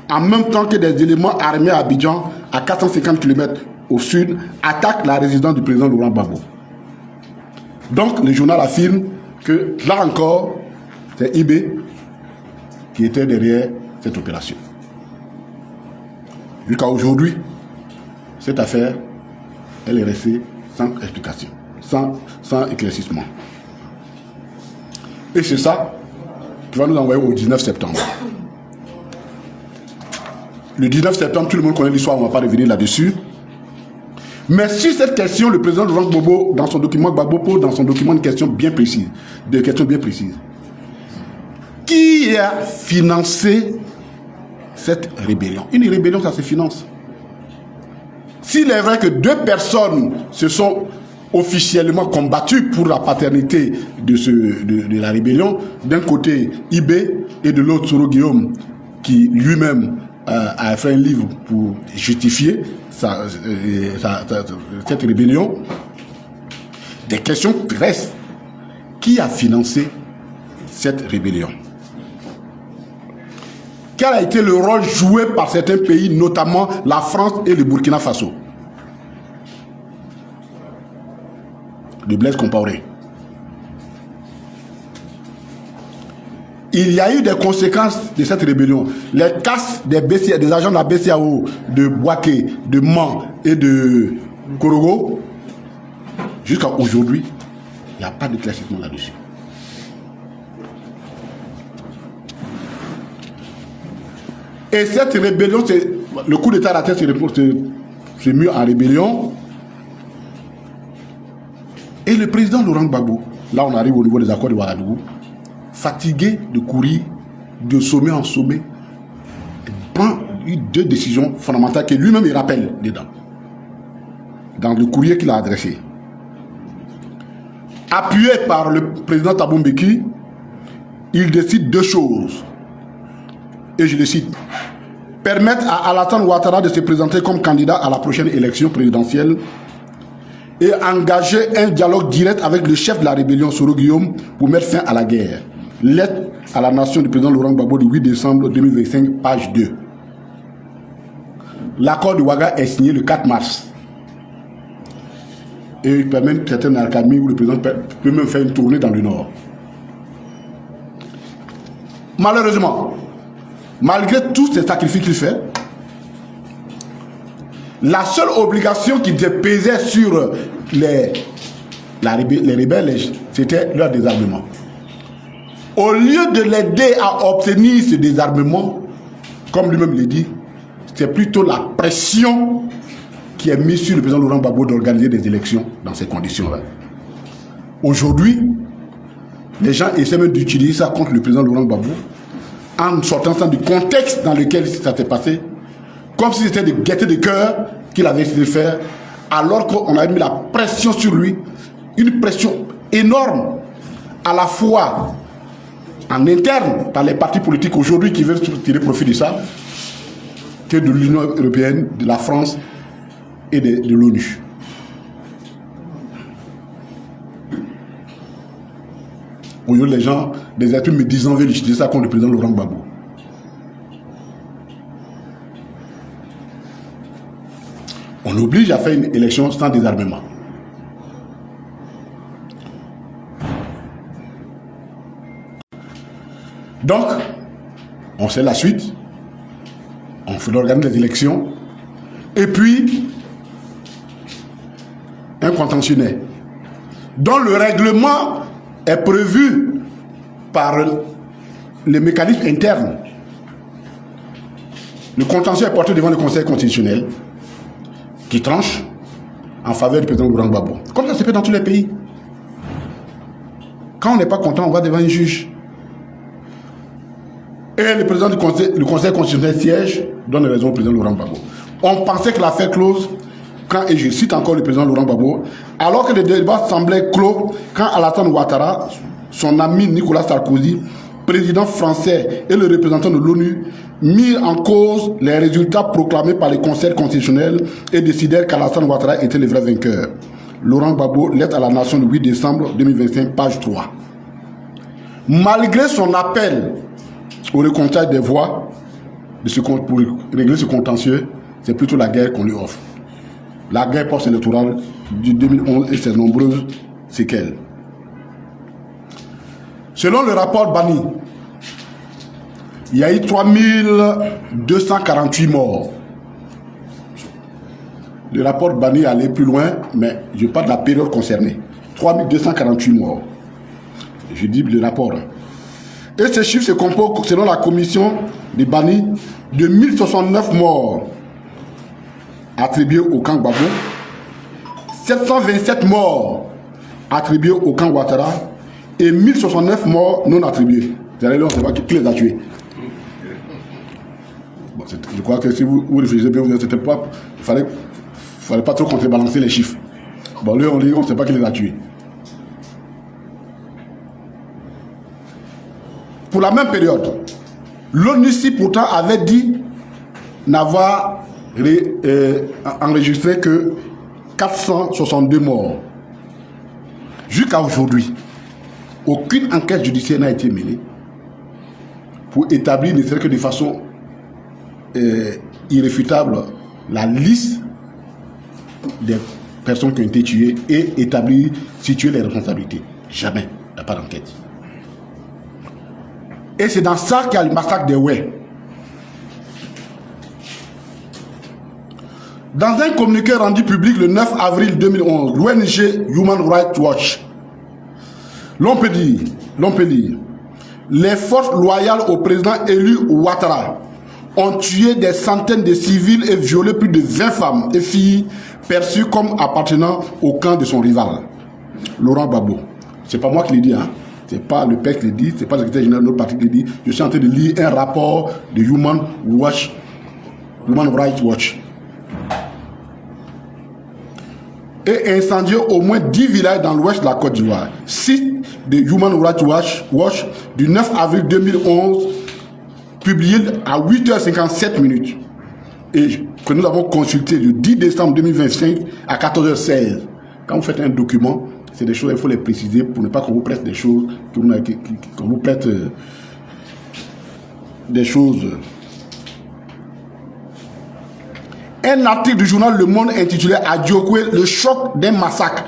en même temps que des éléments armés à Abidjan, à 450 km au sud, attaquent la résidence du président Laurent Gbagbo. Donc, le journal affirme que, là encore, c'est Ibé qui était derrière cette opération. Jusqu'à aujourd'hui, cette affaire, elle est restée sans explication, sans éclaircissement. Et c'est ça qui va nous envoyer au 19 septembre. Le 19 septembre, tout le monde connaît l'histoire, on ne va pas revenir là-dessus. Mais si cette question, le président Laurent Gbagbo, dans son document, pose dans son document une question bien précise, des questions bien précises. Qui a financé cette rébellion? Une rébellion, ça se finance. S'il est vrai que 2 personnes se sont officiellement combattu pour la paternité de la rébellion. D'un côté, Ibé, et de l'autre, Soro Guillaume, qui lui-même a fait un livre pour justifier cette rébellion. Des questions restent. Qui a financé cette rébellion? Quel a été le rôle joué par certains pays, notamment la France et le Burkina Faso? De Blaise Compaoré. Il y a eu des conséquences de cette rébellion. Les casses des agents de la BCAO, de Bouaké, de Man et de Korogo, jusqu'à aujourd'hui, il n'y a pas de classement là-dessus. Et cette rébellion, le coup d'État à la tête c'est mieux en rébellion. Et le président Laurent Gbagbo, là on arrive au niveau des accords de Ouagadougou, fatigué de courir de sommet en sommet, prend deux décisions fondamentales que lui-même il rappelle dedans, dans le courrier qu'il a adressé. Appuyé par le président Thabo Mbeki, il décide deux choses. Et je le cite. Permettre à Alassane Ouattara de se présenter comme candidat à la prochaine élection présidentielle et engager un dialogue direct avec le chef de la rébellion, Soro Guillaume, pour mettre fin à la guerre. Lettre à la nation du président Laurent Gbagbo du 8 décembre 2025, page 2. L'accord de Ouaga est signé le 4 mars. Et il permet certaines académies où le président peut même faire une tournée dans le Nord. Malheureusement, malgré tous ces sacrifices qu'il fait, la seule obligation qui pesait sur les rebelles, c'était leur désarmement. Au lieu de l'aider à obtenir ce désarmement, comme lui-même l'a dit, c'est plutôt la pression qui est mise sur le président Laurent Gbagbo d'organiser des élections dans ces conditions-là. Aujourd'hui, les gens essaient même d'utiliser ça contre le président Laurent Gbagbo en sortant du contexte dans lequel ça s'est passé, comme si c'était des gaietés de cœur qu'il avait essayé de faire, alors qu'on a mis la pression sur lui, une pression énorme, à la fois en interne, par les partis politiques aujourd'hui qui veulent tirer profit de ça, que de l'Union européenne, de la France et de l'ONU. Aujourd'hui, les gens, des êtres me disant, veulent utiliser ça contre le président Laurent Gbagbo. On oblige à faire une élection sans désarmement. Donc, on sait la suite. On fait organiser des élections. Et puis, un contentionnel dont le règlement est prévu par les mécanismes internes. Le contentieux est porté devant le Conseil constitutionnel qui tranche en faveur du président Laurent Gbagbo. Comme ça se fait dans tous les pays. Quand on n'est pas content, on va devant un juge. Et le président du Conseil constitutionnel siège, donne raison au président Laurent Gbagbo. On pensait que l'affaire close, et je cite encore le président Laurent Gbagbo, alors que le débat semblait clos, quand Alassane Ouattara, son ami Nicolas Sarkozy, président français et le représentant de l'ONU, mirent en cause les résultats proclamés par le Conseil constitutionnel et décidèrent qu'Alassane Ouattara était le vrai vainqueur. Laurent Gbagbo, lettre à la nation le 8 décembre 2025, page 3. Malgré son appel au recomptage des voix pour régler ce contentieux, c'est plutôt la guerre qu'on lui offre. La guerre post-électorale du 2011 et ses nombreuses séquelles. Selon le rapport Bani, il y a eu 3248 morts. Le rapport Bani allait plus loin, mais je parle de la période concernée. 3248 morts. Je dis le rapport. Et ces chiffres se composent, selon la commission de Bani, de 1069 morts attribués au camp Gbagbo, 727 morts attribués au camp Ouattara et 1069 morts non attribués. C'est-à-dire, on ne sait pas qui les a tués. Bon, je crois que si vous réfléchissez bien, vous n'êtes pas, il ne fallait pas trop contrebalancer les chiffres. Bon, lui, on ne sait pas qui les a tués. Pour la même période, l'ONUCI pourtant avait dit n'avoir enregistré que 462 morts. Jusqu'à aujourd'hui, aucune enquête judiciaire n'a été menée pour établir, ne serait-ce que de façon irréfutable, la liste des personnes qui ont été tuées et établir, situer les responsabilités. Jamais, il n'y a pas d'enquête. Et c'est dans ça qu'il y a le massacre des Oué. Dans un communiqué rendu public le 9 avril 2011, l'ONG Human Rights Watch, l'on peut dire, les forces loyales au président élu Ouattara ont tué des centaines de civils et violé plus de 20 femmes et filles perçues comme appartenant au camp de son rival, Laurent Gbagbo. C'est pas moi qui l'ai dit, hein. C'est pas le père qui le dit, c'est pas le secrétaire général de notre parti qui le dit. Je suis en train de lire un rapport de Human Rights Watch. Et incendié au moins 10 villages dans l'ouest de la Côte d'Ivoire. Site de Human Rights Watch du 9 avril 2011, publié à 8h57 et que nous avons consulté du 10 décembre 2025 à 14h16. Quand vous faites un document, c'est des choses, il faut les préciser pour ne pas qu'on vous prête des choses, qu'on vous prête des choses. Un article du journal Le Monde intitulé Adjokwe, le choc d'un massacre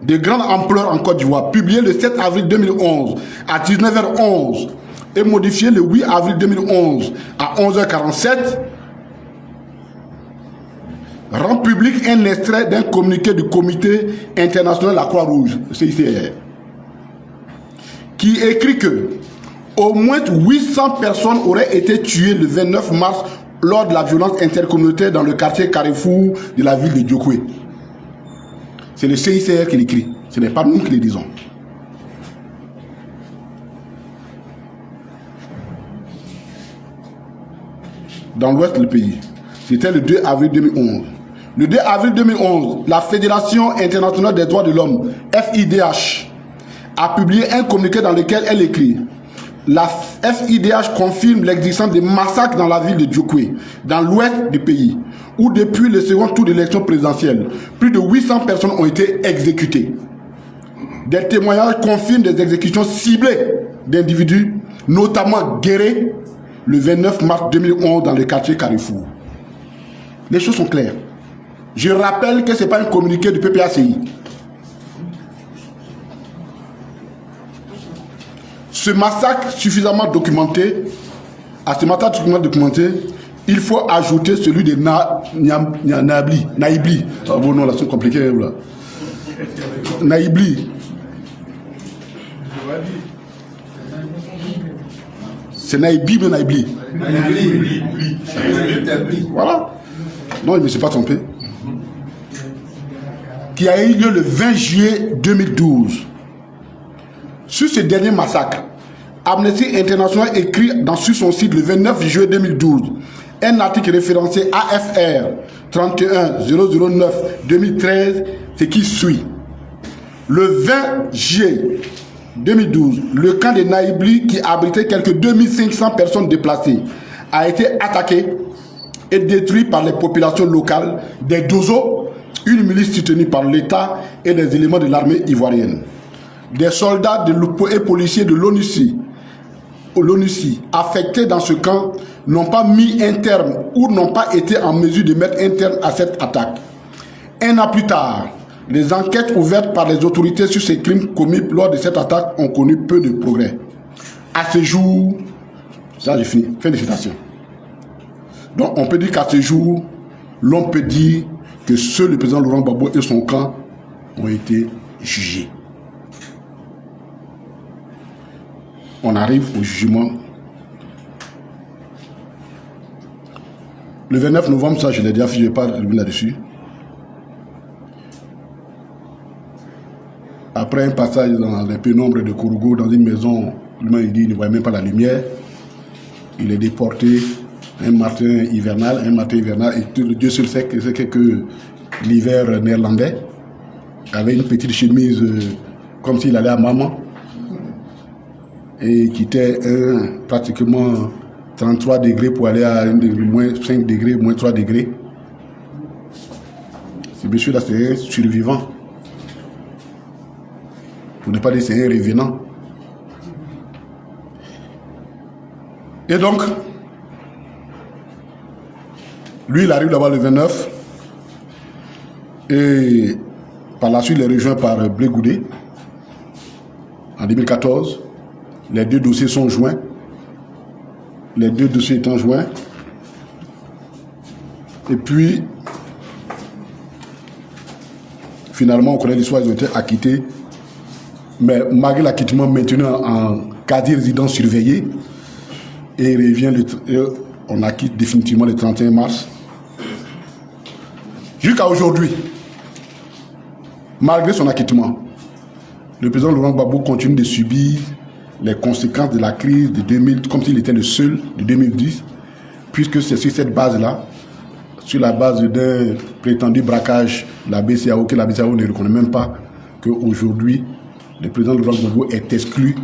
de grande ampleur en Côte d'Ivoire, publié le 7 avril 2011 à 19h11 et modifié le 8 avril 2011 à 11h47, rend public un extrait d'un communiqué du Comité international de la Croix-Rouge, CICR, qui écrit que au moins 800 personnes auraient été tuées le 29 mars lors de la violence intercommunautaire dans le quartier Carrefour de la ville de Djokwe. C'est le CICR qui l'écrit, ce n'est pas nous qui le disons. Dans l'ouest du pays, c'était le 2 avril 2011. Le 2 avril 2011, la Fédération internationale des droits de l'homme, FIDH, a publié un communiqué dans lequel elle écrit: la FIDH confirme l'existence de massacres dans la ville de Djokwe, dans l'ouest du pays, où depuis le second tour de l'élection présidentielle, plus de 800 personnes ont été exécutées. Des témoignages confirment des exécutions ciblées d'individus, notamment Guéré, le 29 mars 2011 dans le quartier Carrefour. Les choses sont claires. Je rappelle que ce n'est pas un communiqué du PPACI. Ce massacre suffisamment documenté, à ce massacre documenté, il faut ajouter celui de Naïbli. Ah, vos noms là sont compliqués. Là. Naïbli. C'est Naïbi, mais Naïbli. Voilà. Non, il ne me suis pas trompé. Qui a eu lieu le 20 juillet 2012. Sur ce dernier massacre, Amnesty International écrit sur son site le 29 juillet 2012 un article référencé AFR 31009-2013, ce qui suit. Le 20 juillet 2012, le camp de Naïbli, qui abritait quelques 2500 personnes déplacées, a été attaqué et détruit par les populations locales, des Dozo, une milice soutenue par l'État et des éléments de l'armée ivoirienne. Des soldats et policiers de l'ONUCI affectés dans ce camp n'ont pas mis un terme ou n'ont pas été en mesure de mettre un terme à cette attaque. Un an plus tard, les enquêtes ouvertes par les autorités sur ces crimes commis lors de cette attaque ont connu peu de progrès. À ce jour, ça j'ai fini, fin de citation. Donc on peut dire qu'à ce jour, l'on peut dire que seul le président Laurent Gbagbo et son camp ont été jugés. On arrive au jugement. Le 29 novembre, ça je l'ai déjà fait, je ne vais pas revenir là-dessus. Après un passage dans les pénombres de Kourougo, dans une maison, il dit qu'il ne voyait même pas la lumière. Il est déporté un matin hivernal, et Dieu seul sait que l'hiver néerlandais. avait une petite chemise comme s'il allait à maman et qui était pratiquement 33 degrés pour aller à moins 5 degrés, moins 3 degrés. Ce monsieur-là, c'est un survivant. Pour ne pas dire c'est un revenant. Et donc, lui, il arrive là-bas le 29. Et par la suite, il est rejoint par Blé Goudé. En 2014, les deux dossiers sont joints. Les deux dossiers étant joints. Et puis, finalement, on connaît l'histoire, ils ont été acquittés. Mais malgré l'acquittement maintenu en quasi-résidence surveillée, et il revient, on acquitte définitivement le 31 mars. Jusqu'à aujourd'hui, malgré son acquittement, le président Laurent Gbagbo continue de subir les conséquences de la crise de 2000, comme s'il était le seul de 2010, puisque c'est sur cette base-là, sur la base d'un prétendu braquage de la BCEAO, que la BCEAO ne reconnaît même pas, qu'aujourd'hui, le président Laurent Gbagbo est exclu.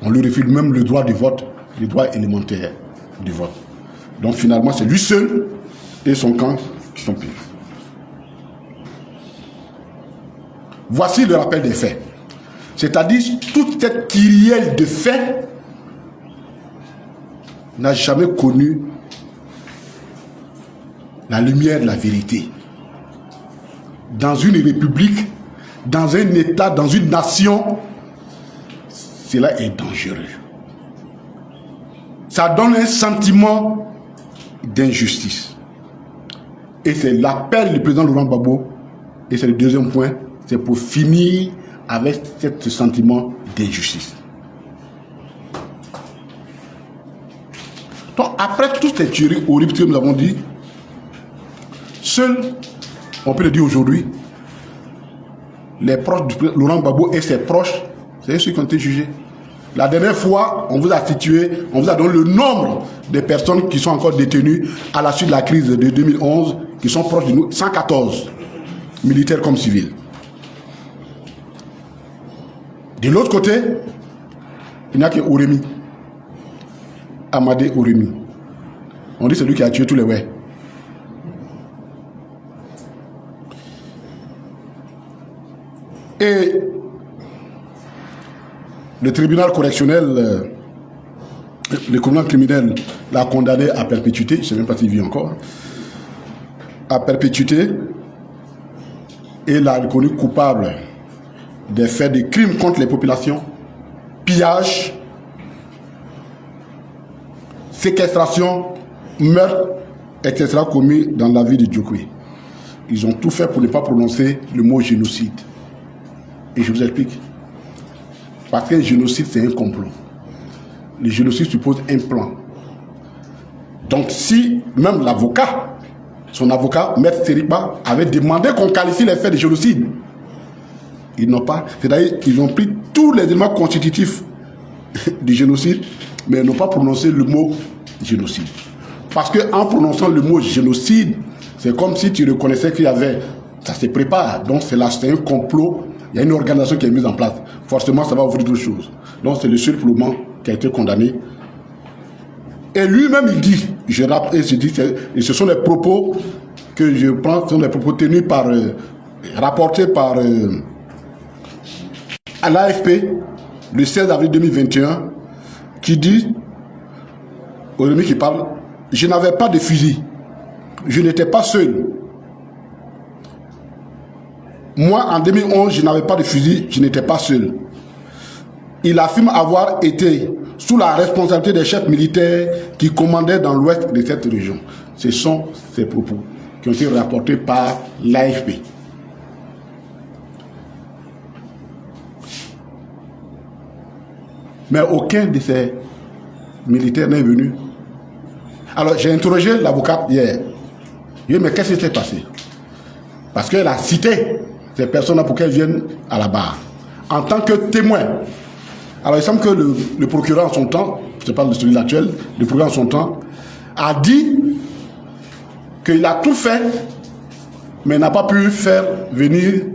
On lui refuse même le droit de vote, le droit élémentaire du vote. Donc finalement, c'est lui seul et son camp qui sont pires. Voici le rappel des faits. C'est-à-dire, toute cette kyrielle de faits n'a jamais connu la lumière de la vérité. Dans une république, dans un État, dans une nation, cela est dangereux. Ça donne un sentiment d'injustice. Et c'est l'appel du président Laurent Gbagbo, et c'est le deuxième point, c'est pour finir avec ce sentiment d'injustice. Donc, après toutes ces tueries horribles que nous avons dit, seuls, on peut le dire aujourd'hui, les proches de Laurent Gbagbo et ses proches, c'est ceux qui ont été jugés. La dernière fois, on vous a situé, on vous a donné le nombre de personnes qui sont encore détenues à la suite de la crise de 2011, qui sont proches de nous, 114, militaires comme civils. De l'autre côté, il n'y a que Oremi, Amadé Oremi. On dit c'est lui qui a tué tous les ouais. Et le tribunal correctionnel, le tribunal criminel l'a condamné à perpétuité, je ne sais même pas s'il vit encore, à perpétuité, et l'a reconnu coupable des faits de crimes contre les populations, pillage, séquestration, meurtre, etc. commis dans la ville de Djokwe. Ils ont tout fait pour ne pas prononcer le mot génocide. Et je vous explique. Parce qu'un génocide, c'est un complot. Le génocide suppose un plan. Donc si même l'avocat, son avocat, Maître Seriba, avait demandé qu'on qualifie les faits de génocide, ils n'ont pas, c'est-à-dire qu'ils ont pris tous les éléments constitutifs du génocide, mais ils n'ont pas prononcé le mot génocide. Parce qu'en prononçant le mot génocide, c'est comme si tu reconnaissais qu'il y avait, ça se prépare, donc c'est un complot, il y a une organisation qui est mise en place. Forcément, ça va ouvrir d'autres choses. Donc c'est le seul pour le moment qui a été condamné. Et lui-même, il dit, et ce sont les propos que je prends, ce sont les propos tenus par, rapportés par à l'AFP, le 16 avril 2021, qui dit, Oremi qui parle, je n'avais pas de fusil, je n'étais pas seul. Moi, en 2011, je n'avais pas de fusil, je n'étais pas seul. Il affirme avoir été sous la responsabilité des chefs militaires qui commandaient dans l'ouest de cette région. Ce sont ces propos qui ont été rapportés par l'AFP. Mais aucun de ces militaires n'est venu. Alors, j'ai interrogé l'avocate hier. Je lui ai dit, mais qu'est-ce qui s'est passé? Parce qu'elle a cité ces personnes-là pour qu'elles viennent à la barre, en tant que témoin. Alors, il semble que le procureur en son temps, je parle de celui actuel, le procureur en son temps, a dit qu'il a tout fait, mais n'a pas pu faire venir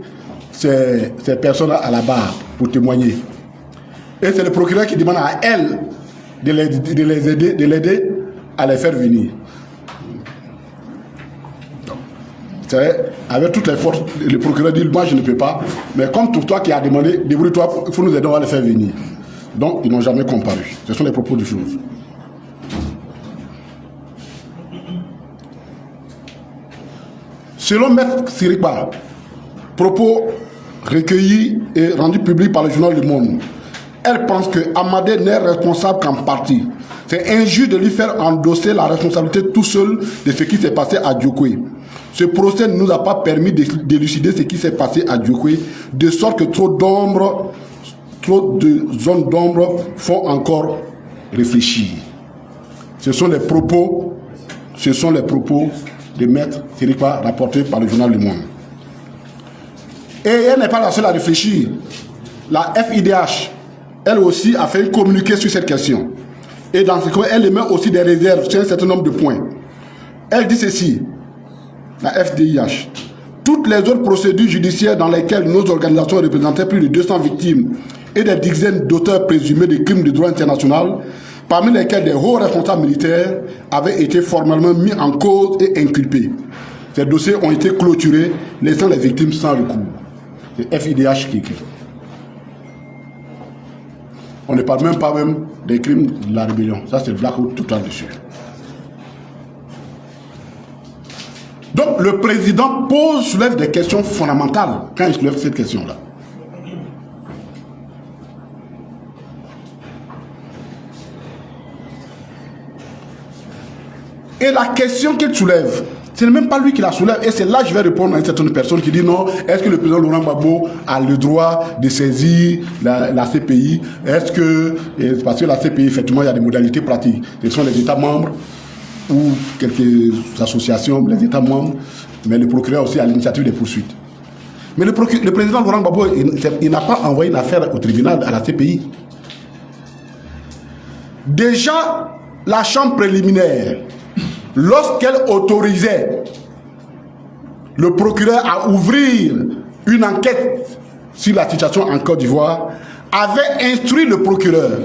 ces personnes à la barre pour témoigner. Et c'est le procureur qui demande à elle de l'aider à les faire venir. Avec toutes les forces, le procureur dit, moi je ne peux pas, mais comme pour toi qui as demandé, débrouille-toi, il faut nous aider à les faire venir. Donc ils n'ont jamais comparu. Ce sont les propos du jour. Selon Maître Sirikba, propos recueillis et rendus publics par le journal Le Monde, elle pense que Amadé n'est responsable qu'en partie. C'est injuste de lui faire endosser la responsabilité tout seul de ce qui s'est passé à Djokwe. Ce procès ne nous a pas permis d'élucider ce qui s'est passé à Djokwe, de sorte que trop de zones d'ombre font encore réfléchir. Ce sont les propos de Maître Sirikba rapportés par le journal Le Monde. Et elle n'est pas la seule à réfléchir. La FIDH, elle aussi, a fait communiquer sur cette question. Et dans ce cas, elle émet aussi des réserves sur un certain nombre de points. Elle dit ceci, la FDIH. Toutes les autres procédures judiciaires dans lesquelles nos organisations représentaient plus de 200 victimes et des dizaines d'auteurs présumés de crimes de droit international, parmi lesquels des hauts responsables militaires avaient été formellement mis en cause et inculpés. Ces dossiers ont été clôturés, laissant les victimes sans recours. C'est FIDH qui écrit. On ne parle même pas des crimes de la rébellion. Ça, c'est le blackout total dessus. Donc, le président soulève des questions fondamentales quand il soulève cette question-là. Et la question qu'il soulève, ce n'est même pas lui qui la soulève. Et c'est là que je vais répondre à une certaine personne qui dit non, est-ce que le président Laurent Gbagbo a le droit de saisir la CPI? Est-ce que, parce que la CPI, effectivement, il y a des modalités pratiques. Ce sont les États membres ou quelques associations, les États membres, mais le procureur aussi a l'initiative des poursuites. Mais le président Laurent Gbagbo, il n'a pas envoyé une affaire au tribunal, à la CPI. Déjà, la chambre préliminaire, lorsqu'elle autorisait le procureur à ouvrir une enquête sur la situation en Côte d'Ivoire, avait instruit le procureur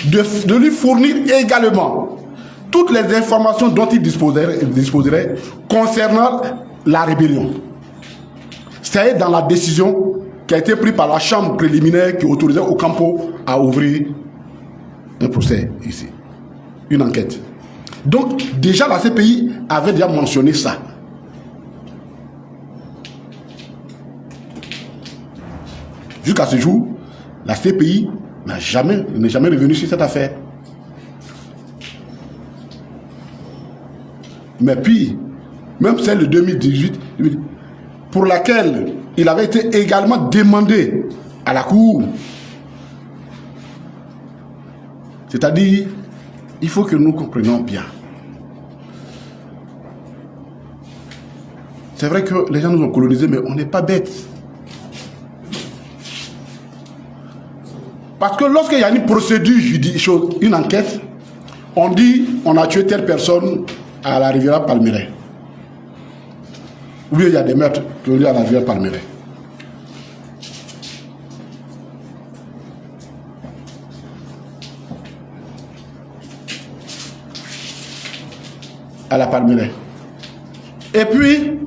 de lui fournir également toutes les informations dont il disposerait concernant la rébellion. C'est dans la décision qui a été prise par la chambre préliminaire qui autorisait Ocampo à ouvrir un procès ici, une enquête. Donc, déjà, la CPI avait déjà mentionné ça. Jusqu'à ce jour, la CPI n'est jamais revenue sur cette affaire. Mais puis, même celle de 2018, pour laquelle il avait été également demandé à la Cour, c'est-à-dire, il faut que nous comprenions bien. C'est vrai que les gens nous ont colonisés, mais on n'est pas bêtes. Parce que lorsqu'il y a une procédure judiciaire, une enquête, on dit on a tué telle personne à la rivière Palmeraie. Ou bien il y a des meurtres qui ont lieu à la rivière Palmeraie. À la Palmeraie. Et puis,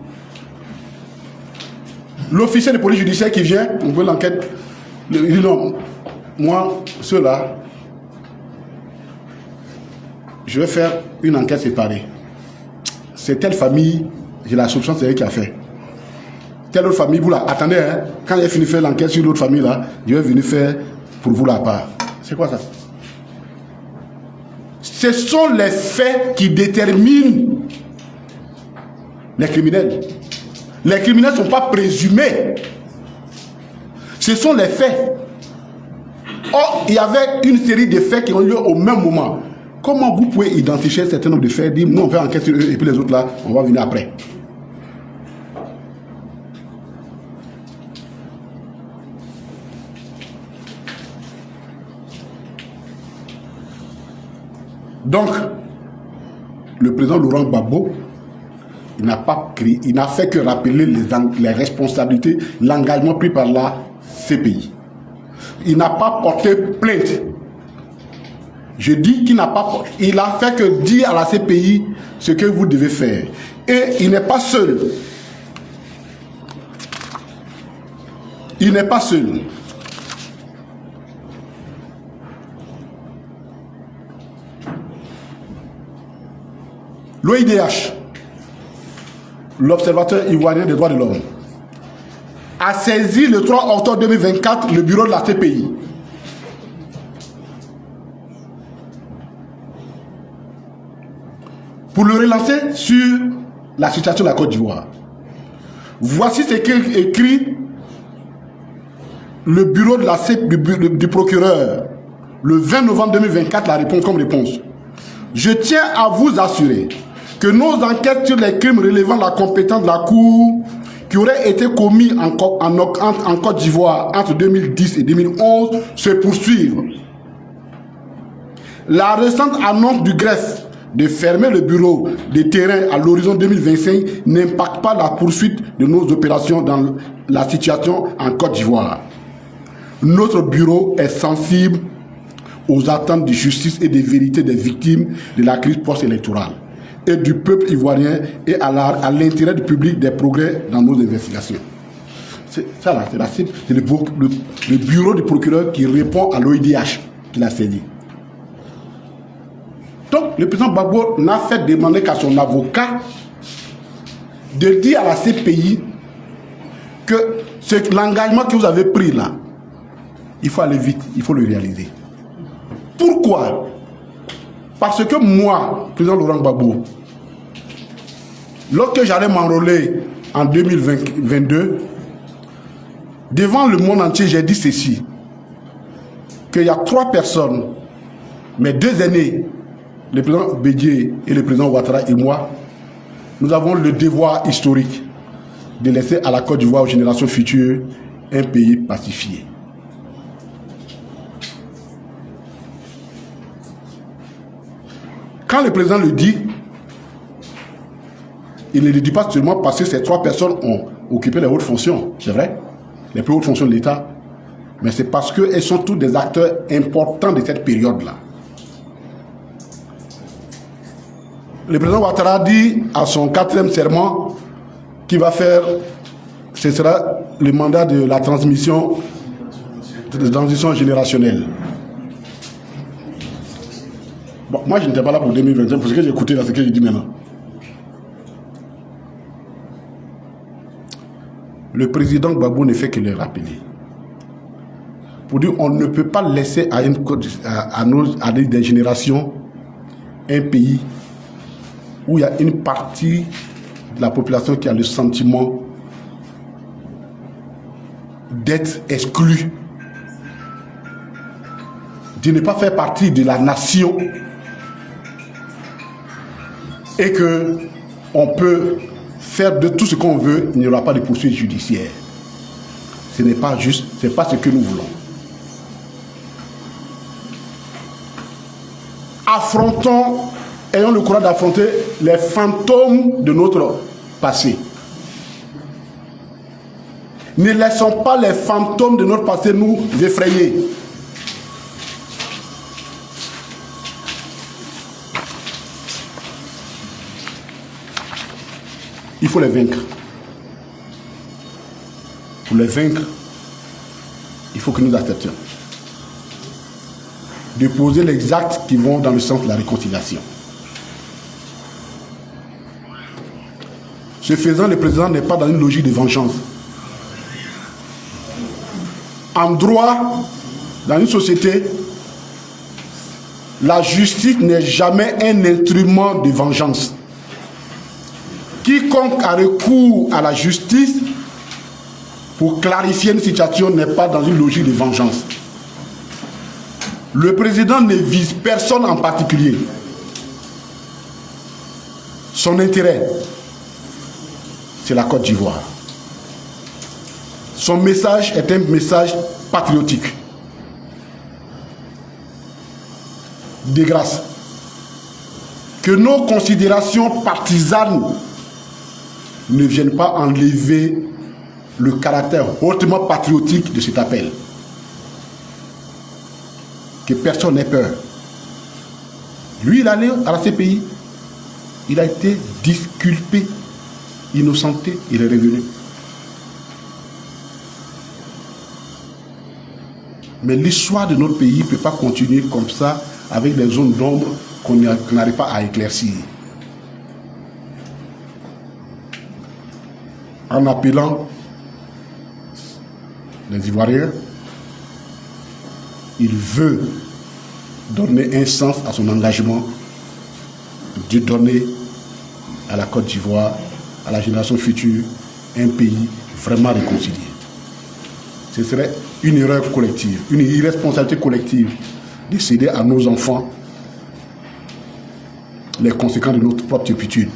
l'officier de police judiciaire qui vient, on veut l'enquête, il dit non, moi, ceux-là, je vais faire une enquête séparée. C'est telle famille, j'ai la soupçon, c'est elle qui a fait. Telle autre famille, vous là, attendez, hein, quand j'ai fini de faire l'enquête sur l'autre famille là, je vais venir faire pour vous la part. C'est quoi ça? Ce sont les faits qui déterminent les criminels. Les criminels ne sont pas présumés. Ce sont les faits. Or, il y avait une série de faits qui ont lieu au même moment. Comment vous pouvez identifier un certain nombre de faits, dire nous on fait enquête sur eux et puis les autres là, on va venir après? Donc, le président Laurent Gbagbo Il n'a pas créé, il n'a fait que rappeler les responsabilités, l'engagement pris par la CPI. Il n'a pas porté plainte. Je dis qu'il n'a pas... Il a fait que dire à la CPI ce que vous devez faire. Et il n'est pas seul. Il n'est pas seul. L'OIDH, l'Observateur ivoirien des droits de l'homme, a saisi le 3 octobre 2024 le bureau de la CPI. Pour le relancer sur la situation de la Côte d'Ivoire. Voici ce qu'écrit le bureau de la du procureur le 20 novembre 2024, la réponse comme réponse. Je tiens à vous assurer que nos enquêtes sur les crimes relevant de la compétence de la Cour qui auraient été commis en Côte d'Ivoire entre 2010 et 2011 se poursuivent. La récente annonce du greffe de fermer le bureau des terrains à l'horizon 2025 n'impacte pas la poursuite de nos opérations dans la situation en Côte d'Ivoire. Notre bureau est sensible aux attentes de justice et de vérité des victimes de la crise post-électorale et du peuple ivoirien et à l'intérêt du public des progrès dans nos investigations. C'est ça là, c'est la cible, c'est le bureau du procureur qui répond à l'OIDH qui l'a saisi. Donc, le président Gbagbo n'a fait demander qu'à son avocat de dire à la CPI que l'engagement que vous avez pris là, il faut aller vite, il faut le réaliser. Pourquoi? Parce que moi, président Laurent Gbagbo, lorsque j'allais m'enrôler en 2022, devant le monde entier, j'ai dit ceci, qu'il y a 3 personnes, mes 2 aînés, le président Bédié et le président Ouattara et moi, nous avons le devoir historique de laisser à la Côte d'Ivoire aux générations futures un pays pacifié. Quand le président le dit, il ne le dit pas seulement parce que ces 3 personnes ont occupé les hautes fonctions, c'est vrai, les plus hautes fonctions de l'État, mais c'est parce qu'elles sont tous des acteurs importants de cette période-là. Le président Ouattara dit à son 4e serment qu'il va faire, ce sera le mandat de la transition générationnelle. Bon, moi je n'étais pas là pour 2021 parce que j'ai écouté ce que j'ai dit maintenant. Le président Gbagbo ne fait que le rappeler. Pour dire on ne peut pas laisser à des générations un pays où il y a une partie de la population qui a le sentiment d'être exclue, de ne pas faire partie de la nation et que on peut faire de tout ce qu'on veut, il n'y aura pas de poursuite judiciaire. Ce n'est pas juste, ce n'est pas ce que nous voulons. Affrontons, ayons le courage d'affronter les fantômes de notre passé. Ne laissons pas les fantômes de notre passé nous effrayer. Il faut les vaincre. Pour les vaincre, il faut que nous acceptions de poser les actes qui vont dans le sens de la réconciliation. Ce faisant, le président n'est pas dans une logique de vengeance. En droit, dans une société, la justice n'est jamais un instrument de vengeance. Quiconque a recours à la justice pour clarifier une situation n'est pas dans une logique de vengeance. Le président ne vise personne en particulier. Son intérêt, c'est la Côte d'Ivoire. Son message est un message patriotique. De grâce, que nos considérations partisanes ne vienne pas enlever le caractère hautement patriotique de cet appel. Que personne n'ait peur. Lui, il est allé à la CPI, il a été disculpé, innocenté, il est revenu. Mais l'histoire de notre pays ne peut pas continuer comme ça, avec des zones d'ombre qu'on n'arrive pas à éclaircir. En appelant les Ivoiriens, il veut donner un sens à son engagement de donner à la Côte d'Ivoire, à la génération future, un pays vraiment réconcilié. Ce serait une erreur collective, une irresponsabilité collective de céder à nos enfants les conséquences de notre propre turpitude.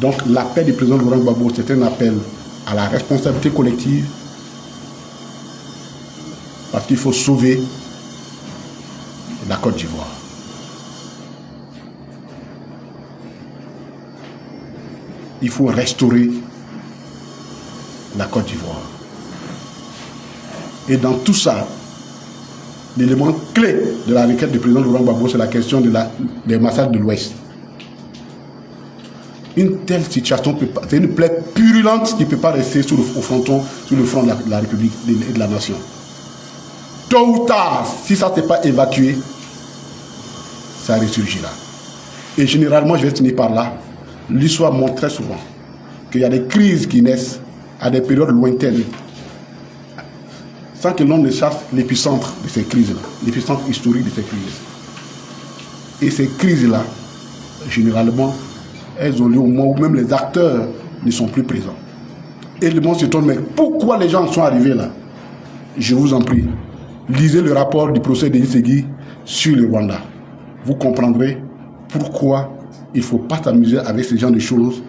Donc l'appel du président Laurent Gbagbo, c'est un appel à la responsabilité collective, parce qu'il faut sauver la Côte d'Ivoire. Il faut restaurer la Côte d'Ivoire. Et dans tout ça, l'élément clé de la requête du président Laurent Gbagbo, c'est la question des massacres de l'Ouest. Une telle situation, c'est une plaie purulente qui ne peut pas rester sur le front de la République et de la nation. Tôt ou tard, si ça ne s'est pas évacué, ça ressurgira. Et généralement, je vais finir par là, l'histoire montre très souvent qu'il y a des crises qui naissent à des périodes lointaines, sans que l'on ne sache l'épicentre de ces crises-là, l'épicentre historique de ces crises. Et ces crises-là, généralement, elles ont lieu au moment où même les acteurs ne sont plus présents. Et le monde se tourne, mais pourquoi les gens sont arrivés là? Je vous en prie, lisez le rapport du procès de Isegui sur le Rwanda. Vous comprendrez pourquoi il ne faut pas s'amuser avec ce genre de choses,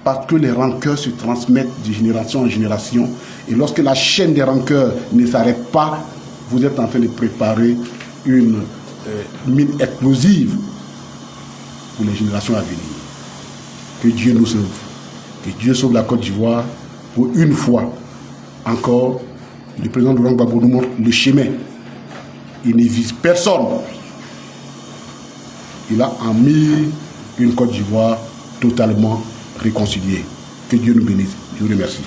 parce que les rancœurs se transmettent de génération en génération. Et lorsque la chaîne des rancœurs ne s'arrête pas, vous êtes en train de préparer une mine explosive pour les générations à venir. Que Dieu nous sauve. Que Dieu sauve la Côte d'Ivoire. Pour une fois encore, le président Laurent Gbagbo nous montre le chemin. Il ne vise personne. Il a mis une Côte d'Ivoire totalement réconciliée. Que Dieu nous bénisse. Je vous remercie.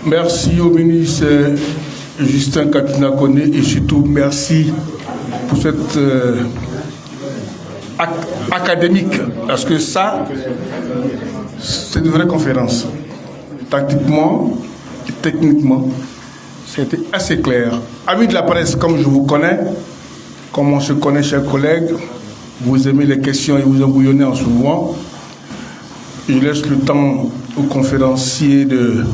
Merci au ministre Justin Katina Koné et surtout merci pour cette académique, parce que ça, c'est une vraie conférence. Tactiquement et techniquement, c'était assez clair. Amis de la presse, comme je vous connais, comme on se connaît, chers collègues, vous aimez les questions et vous embouillonnez en souvent. Je laisse le temps aux conférenciers de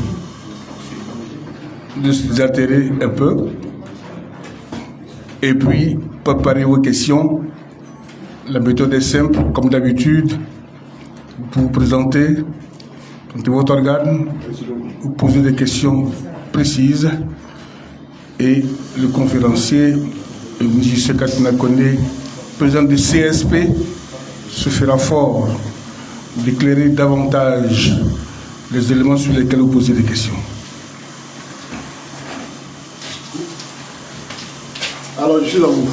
se désaltérer un peu et puis préparer vos questions. La méthode est simple, comme d'habitude. Vous vous présentez, présentez votre organe, vous posez des questions précises et le conférencier, le ministre Katina Koné, président du CSP, se fera fort d'éclairer davantage les éléments sur lesquels vous posez des questions. Alors, je suis à vous.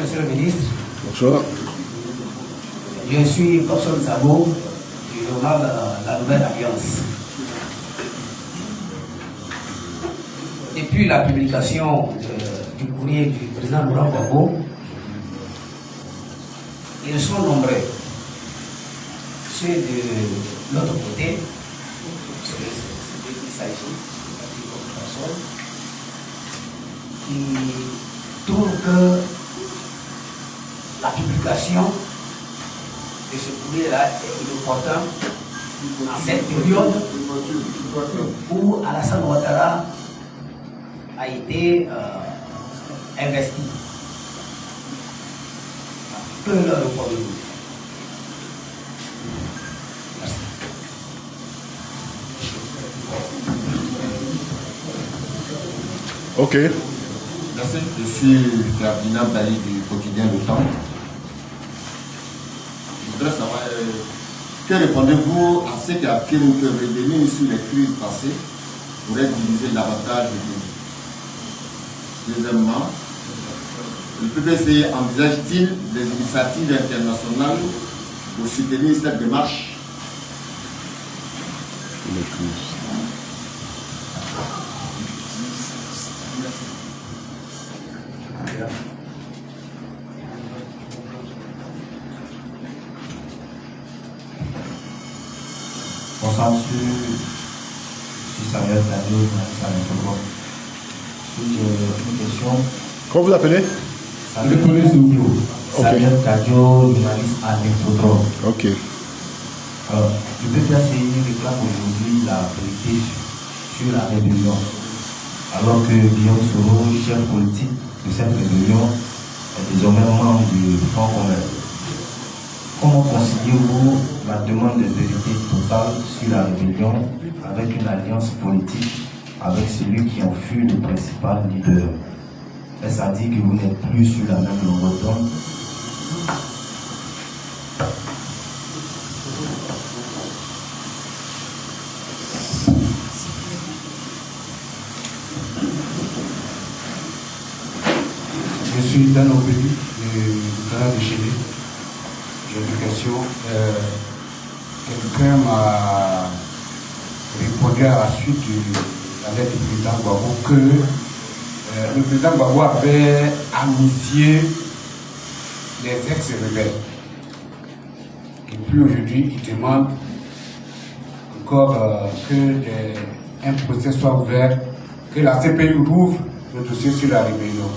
Monsieur le ministre. Bonsoir. Je suis Corson Sabo du journal La Nouvelle Alliance. Depuis la publication du courrier du président Laurent Gbagbo, ils sont nombreux. Ceux de l'autre côté, c'est de qui s'agit, qui trouvent que la publication de ce courrier-là est opportun en cette période où Alassane Ouattara a été investi. Peu l'heure au point de vue. Merci. Ok. Merci. Je suis Ferdinand Bali du quotidien Le Temps. Je voudrais savoir, que répondez-vous à ceux qui affirment que revenir sur les crises passées pourrait diviser davantage le pays? Deuxièmement, le PPC envisage-t-il des initiatives internationales pour soutenir cette démarche? Bonsoir, monsieur Samuel Tadio, une question. Comment vous appelez? Samuel Tadio, journaliste à l'Infodrome. Ok. Le PPACI réclame aujourd'hui la vérité sur la rébellion, alors que Guillaume Soro, chef politique de cette rébellion, est désormais membre du Front commun. Comment conciliez-vous la demande de vérité totale sur la rébellion avec une alliance politique avec celui qui en fut le principal leader? Est-ce à dire que vous n'êtes plus sur la même longueur d'onde? Je suis dans nos pays du canal de Chili. J'ai une question. Quelqu'un m'a répondu à la suite de la lettre du président Gbagbo que le président Gbagbo avait amnistié les ex-rebelles. Et puis aujourd'hui, il demande encore qu'un procès soit ouvert, que la CPI ouvre le dossier sur la rébellion.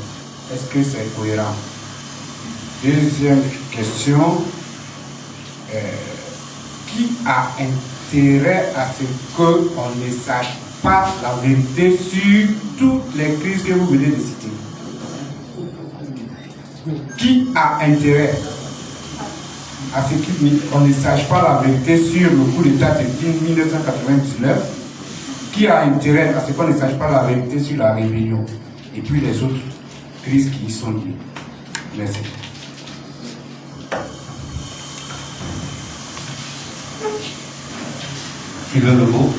Est-ce que c'est cohérent? Deuxième question, qui a intérêt à ce qu'on ne sache pas la vérité sur toutes les crises que vous venez de citer? Qui a intérêt à ce qu'on ne sache pas la vérité sur le coup d'État de 1999? Qui a intérêt à ce qu'on ne sache pas la vérité sur la rébellion et puis les autres crises qui y sont liées? Merci. Sylvain Lebeau,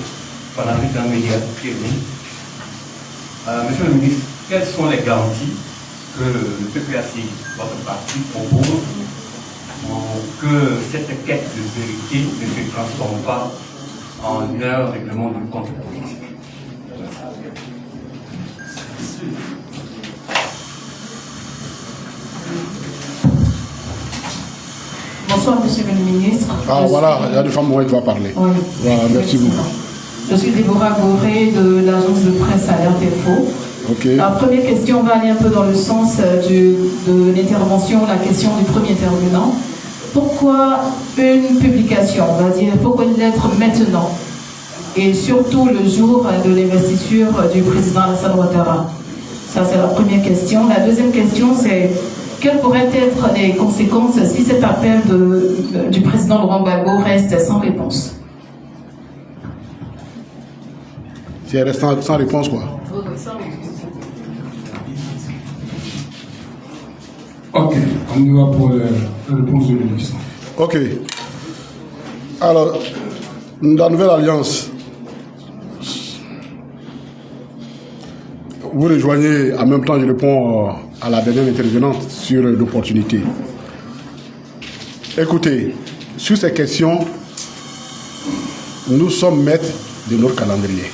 panafricain média Kevin. Monsieur le ministre, quelles sont les garanties que le PPACI, votre parti, propose pour que cette quête de vérité ne se transforme pas en un règlement du compte politique? Bonsoir, monsieur le ministre. Ah, voilà, il y a des femmes qui vont parler. Oui. Voilà, merci beaucoup. Je suis Déborah Goré de l'agence de presse Alerte Info. Ok. La première question va aller un peu dans le sens de l'intervention, la question du premier intervenant. Pourquoi une publication, on va dire, pourquoi une lettre maintenant? Et surtout le jour de l'investiture du président Alassane Ouattara. Ça, c'est la première question. La deuxième question, c'est quelles pourraient être les conséquences si cet appel du président Laurent Gbagbo reste sans réponse? Si elle reste sans réponse, quoi? Ok, on y va pour la réponse du ministre. Ok. Alors, la nouvelle alliance, vous rejoignez, en même temps je réponds à la dernière intervenante sur l'opportunité. Écoutez, sur ces questions, nous sommes maîtres de notre calendrier.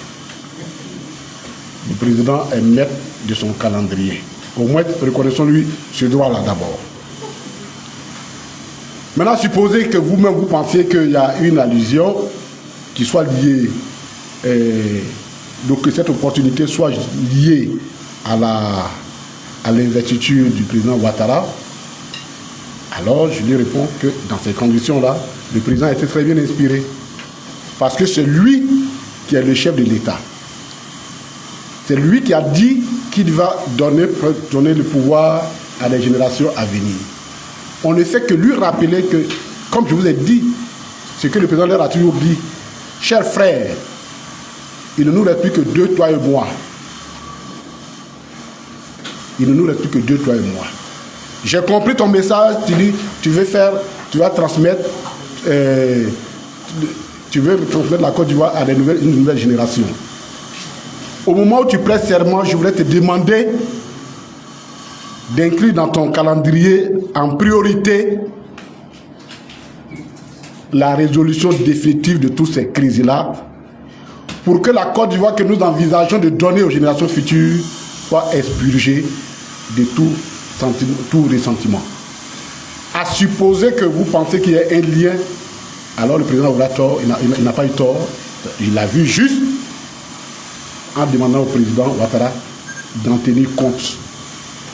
Le président est maître de son calendrier. Au moins, reconnaissons-lui ce droit-là d'abord. Maintenant, supposez que vous-même, vous pensiez qu'il y a une allusion qui soit liée, donc que cette opportunité soit liée à l'investiture du président Ouattara. Alors je lui réponds que dans ces conditions-là, le président était très bien inspiré. Parce que c'est lui qui est le chef de l'État. C'est lui qui a dit qu'il va donner le pouvoir à les générations à venir. On ne fait que lui rappeler que, comme je vous ai dit, ce que le président leur a toujours dit, chers frères, il ne nous reste plus que deux, toi et moi. Il ne nous reste plus que deux, toi et moi. J'ai compris ton message, tu dis, tu vas transmettre, la Côte d'Ivoire à une nouvelle génération. Au moment où tu prêtes serment, je voulais te demander d'inclure dans ton calendrier en priorité la résolution définitive de toutes ces crises-là pour que la Côte d'Ivoire que nous envisageons de donner aux générations futures soit expurgée de tout ressentiment. À supposer que vous pensez qu'il y a un lien, alors le président aura tort, il n'a pas eu tort, il l'a vu juste en demandant au président Ouattara d'en tenir compte.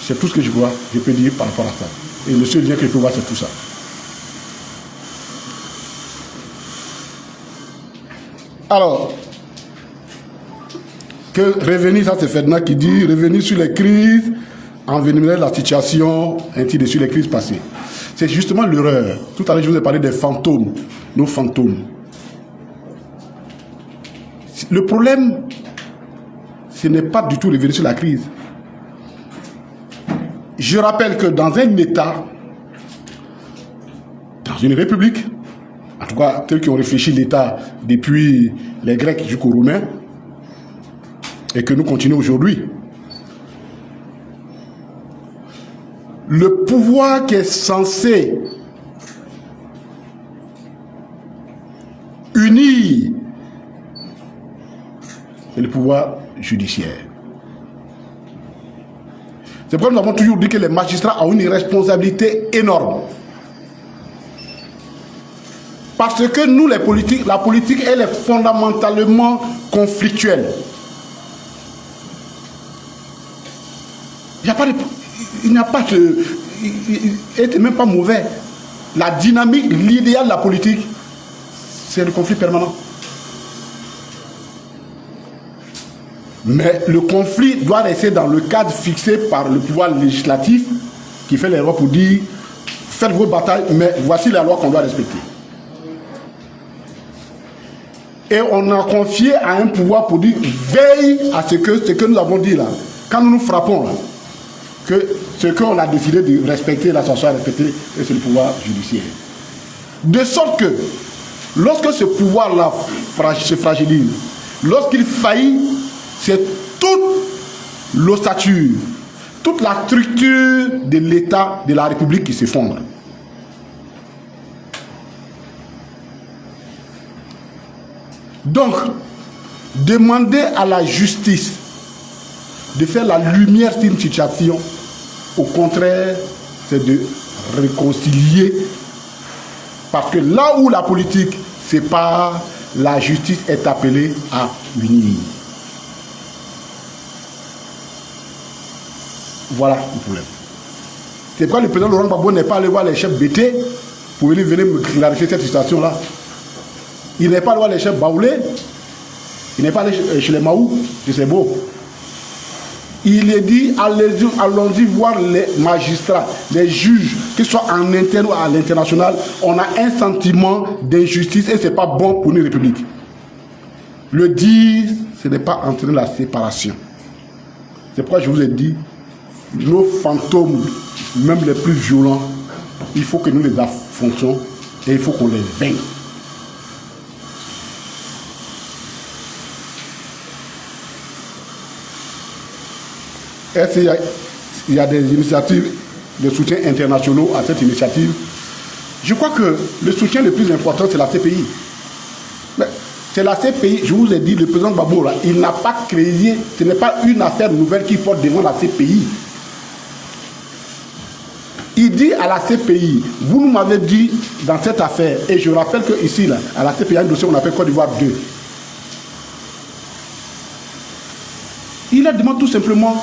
C'est tout ce que je peux dire par rapport à ça. Et le seul lien que je peux voir, c'est tout ça. Alors, que revenir, ça c'est Ferdinand qui dit, revenir sur les crises, envenimer la situation, ainsi de suite, les crises passées. C'est justement l'erreur. Tout à l'heure, je vous ai parlé des fantômes, nos fantômes. Le problème, ce n'est pas du tout revenir sur la crise. Je rappelle que dans un État, dans une république, en tout cas, ceux qui ont réfléchi l'État depuis les Grecs jusqu'aux Romains, et que nous continuons aujourd'hui, le pouvoir qui est censé unir, c'est le pouvoir judiciaire. C'est pourquoi nous avons toujours dit que les magistrats ont une responsabilité énorme. Parce que nous, les politiques, la politique, elle est fondamentalement conflictuelle. Il n'y a pas de... Elle n'est même pas mauvais. La dynamique, l'idéal de la politique, c'est le conflit permanent. Mais le conflit doit rester dans le cadre fixé par le pouvoir législatif qui fait les lois pour dire faites vos batailles, mais voici la loi qu'on doit respecter. Et on a confié à un pouvoir pour dire veille à ce que nous avons dit là. Quand nous nous frappons là, que ce qu'on a décidé de respecter, la censure à respecter, c'est le pouvoir judiciaire. De sorte que lorsque ce pouvoir-là se fragilise, lorsqu'il faillit, c'est toute l'ossature, toute la structure de l'État, de la République qui s'effondre. Donc, demander à la justice de faire la lumière sur une situation, au contraire, c'est de réconcilier. Parce que là où la politique sépare, la justice est appelée à unir. Voilà le problème. C'est pourquoi le président Laurent Gbagbo n'est pas allé voir les chefs BT pour venir me clarifier cette situation-là. Il n'est pas allé voir les chefs Baoulé, il n'est pas allé chez les Maou, c'est beau. Il est dit, allons-y voir les magistrats, les juges, qu'ils soient en interne ou à l'international. On a un sentiment d'injustice et ce n'est pas bon pour une république. Le dire, ce n'est pas entraîner la séparation. C'est pourquoi je vous ai dit, nos fantômes, même les plus violents, il faut que nous les affrontions et il faut qu'on les vainque. Est-ce qu'il y a des initiatives de soutien internationaux à cette initiative? Je crois que le soutien le plus important, c'est la CPI. C'est la CPI, je vous ai dit, le président Gbagbo, là, il n'a pas créé, ce n'est pas une affaire nouvelle qui porte devant la CPI. Il dit à la CPI, vous nous m'avez dit dans cette affaire, et je rappelle qu'ici, à la CPI, il y a un dossier qu'on appelle Côte d'Ivoire 2. Il a demandé tout simplement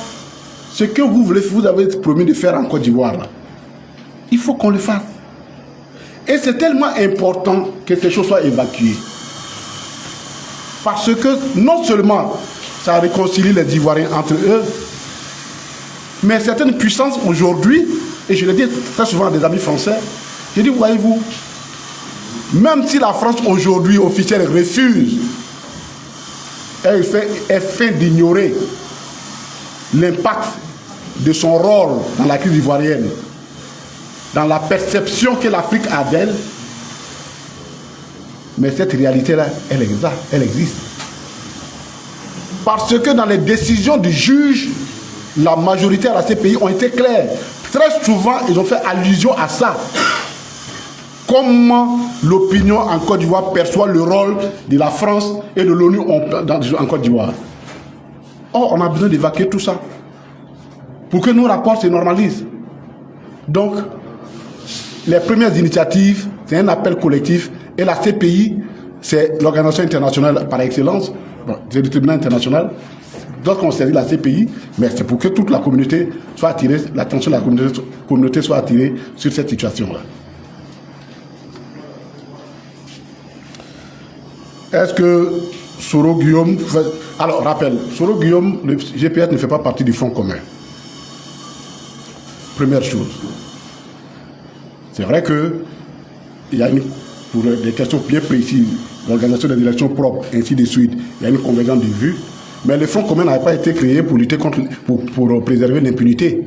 ce que vous avez promis de faire en Côte d'Ivoire. Il faut qu'on le fasse. Et c'est tellement important que ces choses soient évacuées. Parce que non seulement ça réconcilie les Ivoiriens entre eux, mais certaines puissances aujourd'hui, et je le dis très souvent à des amis français, je dis, voyez-vous, même si la France aujourd'hui officielle refuse, elle fait d'ignorer l'impact de son rôle dans la crise ivoirienne, dans la perception que l'Afrique a d'elle, mais cette réalité-là, elle existe. Parce que dans les décisions du juge, la majorité à la CPI ont été claires. Très souvent, ils ont fait allusion à ça. Comment l'opinion en Côte d'Ivoire perçoit le rôle de la France et de l'ONU en Côte d'Ivoire. Or, on a besoin d'évacuer tout ça pour que nos rapports se normalisent. Donc, les premières initiatives, c'est un appel collectif, et la CPI, c'est l'organisation internationale par excellence, c'est le tribunal international. D'autres ont servi la CPI, mais c'est pour que toute la communauté soit attirée, l'attention de la communauté soit attirée sur cette situation-là. Est-ce que Soro Guillaume... Alors, rappel, Soro Guillaume, le GPS ne fait pas partie du Front commun. Première chose. C'est vrai que il y a pour des questions bien précises, l'organisation des élections propres, ainsi de suite, il y a une convergence de vues, mais le Front commun n'a pas été créé pour lutter contre, pour préserver l'impunité.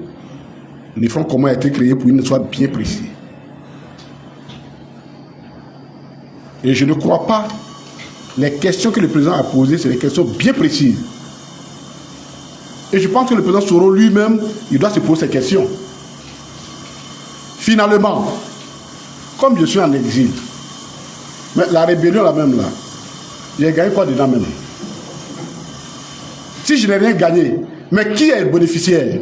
Le Front commun a été créé pour une histoire bien précise. Et je ne crois pas, les questions que le président a posées, c'est des questions bien précises. Et je pense que le président Soro lui-même, il doit se poser ces questions. Finalement, comme je suis en exil, mais la rébellion là même là, j'ai gagné quoi dedans même? Si je n'ai rien gagné, mais qui est le bénéficiaire?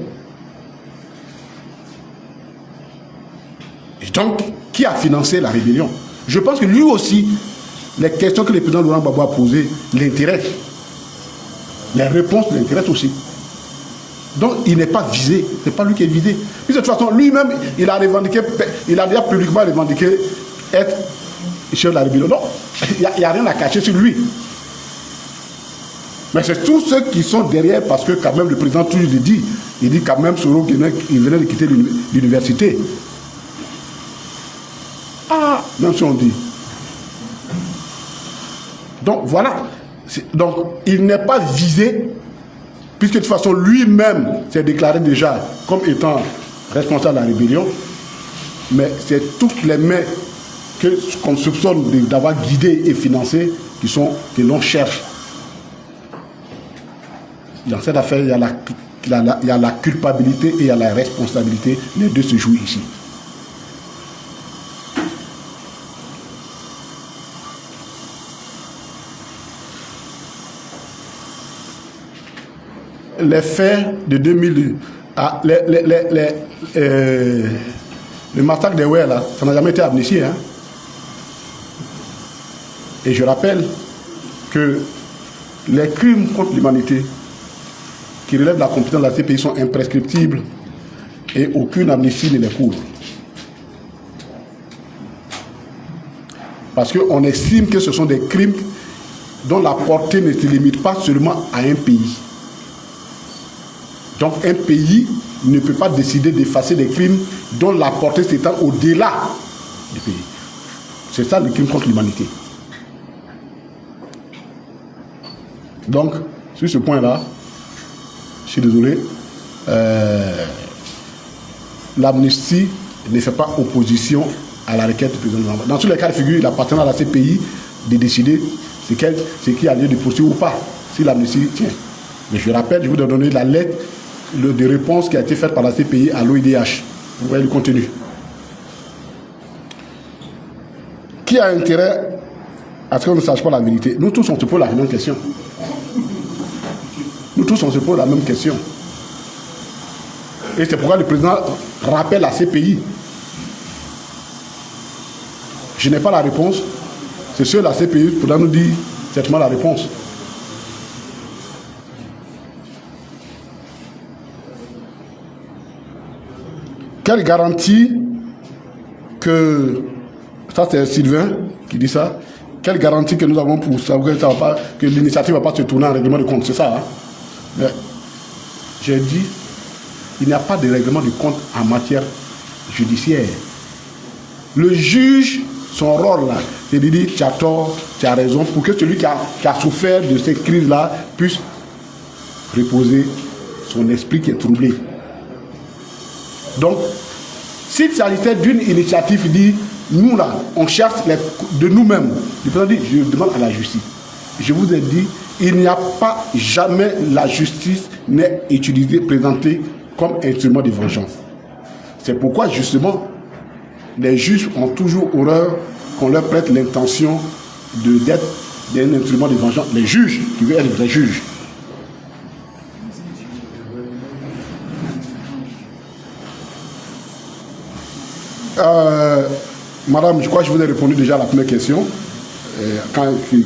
Et donc, qui a financé la rébellion? Je pense que lui aussi, les questions que le président Laurent Gbagbo a posées l'intéressent. Les réponses l'intéressent aussi. Donc, il n'est pas visé. Ce n'est pas lui qui est visé. Puis de toute façon, lui-même, il a déjà publiquement revendiqué être chef de la rébellion. Donc, il n'y a rien à cacher sur lui. Mais c'est tous ceux qui sont derrière, parce que quand même, le président toujours le dit. Il dit quand même, Soro, il venait de quitter l'université. Ah, même si on dit. Donc, voilà. Donc, il n'est pas visé, puisque de toute façon, lui-même s'est déclaré déjà comme étant responsable de la rébellion. Mais c'est toutes les mains qu'on soupçonne d'avoir guidé et financé que l'on cherche. Dans cette affaire, il y a la culpabilité et il y a la responsabilité. Les deux se jouent ici. Les faits de 2000, le massacre des Oué, là, ça n'a jamais été amnistié. Hein? Et je rappelle que les crimes contre l'humanité qui relèvent de la compétence de la CPI sont imprescriptibles et aucune amnistie ne les couvre. Parce qu'on estime que ce sont des crimes dont la portée ne se limite pas seulement à un pays. Donc un pays ne peut pas décider d'effacer des crimes dont la portée s'étend au-delà du pays. C'est ça le crime contre l'humanité. Donc, sur ce point-là, je suis désolé, l'amnistie ne fait pas opposition à la requête du président de l'Assemblée. Dans tous les cas de figure, il appartient à la CPI de décider ce qui a lieu de poursuivre ou pas, si l'amnistie tient. Mais je rappelle, je vous ai donné la lettre de réponse qui a été faite par la CPI à l'OIDH. Vous voyez le contenu. Qui a intérêt à ce qu'on ne sache pas la vérité? Nous tous, on se pose la même question. Nous tous, on se pose la même question. Et c'est pourquoi le président rappelle la CPI. Je n'ai pas la réponse. C'est sûr, la CPI pourra nous dire certainement la réponse. Quelle garantie que, ça c'est Sylvain qui dit ça, quelle garantie que nous avons pour savoir que l'initiative ne va pas se tourner en règlement de compte, c'est ça, hein? Mais j'ai dit, il n'y a pas de règlement de compte en matière judiciaire. Le juge, son rôle là, c'est de dire tu as tort, tu as raison, pour que celui qui a souffert de cette crise-là puisse reposer son esprit qui est troublé. Donc, s'il s'agissait d'une initiative, il dit, nous là, on cherche de nous-mêmes. Le président dit, je demande à la justice. Je vous ai dit, il n'y a pas jamais la justice n'est utilisée, présentée comme instrument de vengeance. C'est pourquoi justement, les juges ont toujours horreur qu'on leur prête l'intention d'être un instrument de vengeance. Les juges, qui veulent être des vrais juges. Madame, je crois que je vous ai répondu déjà à la première question,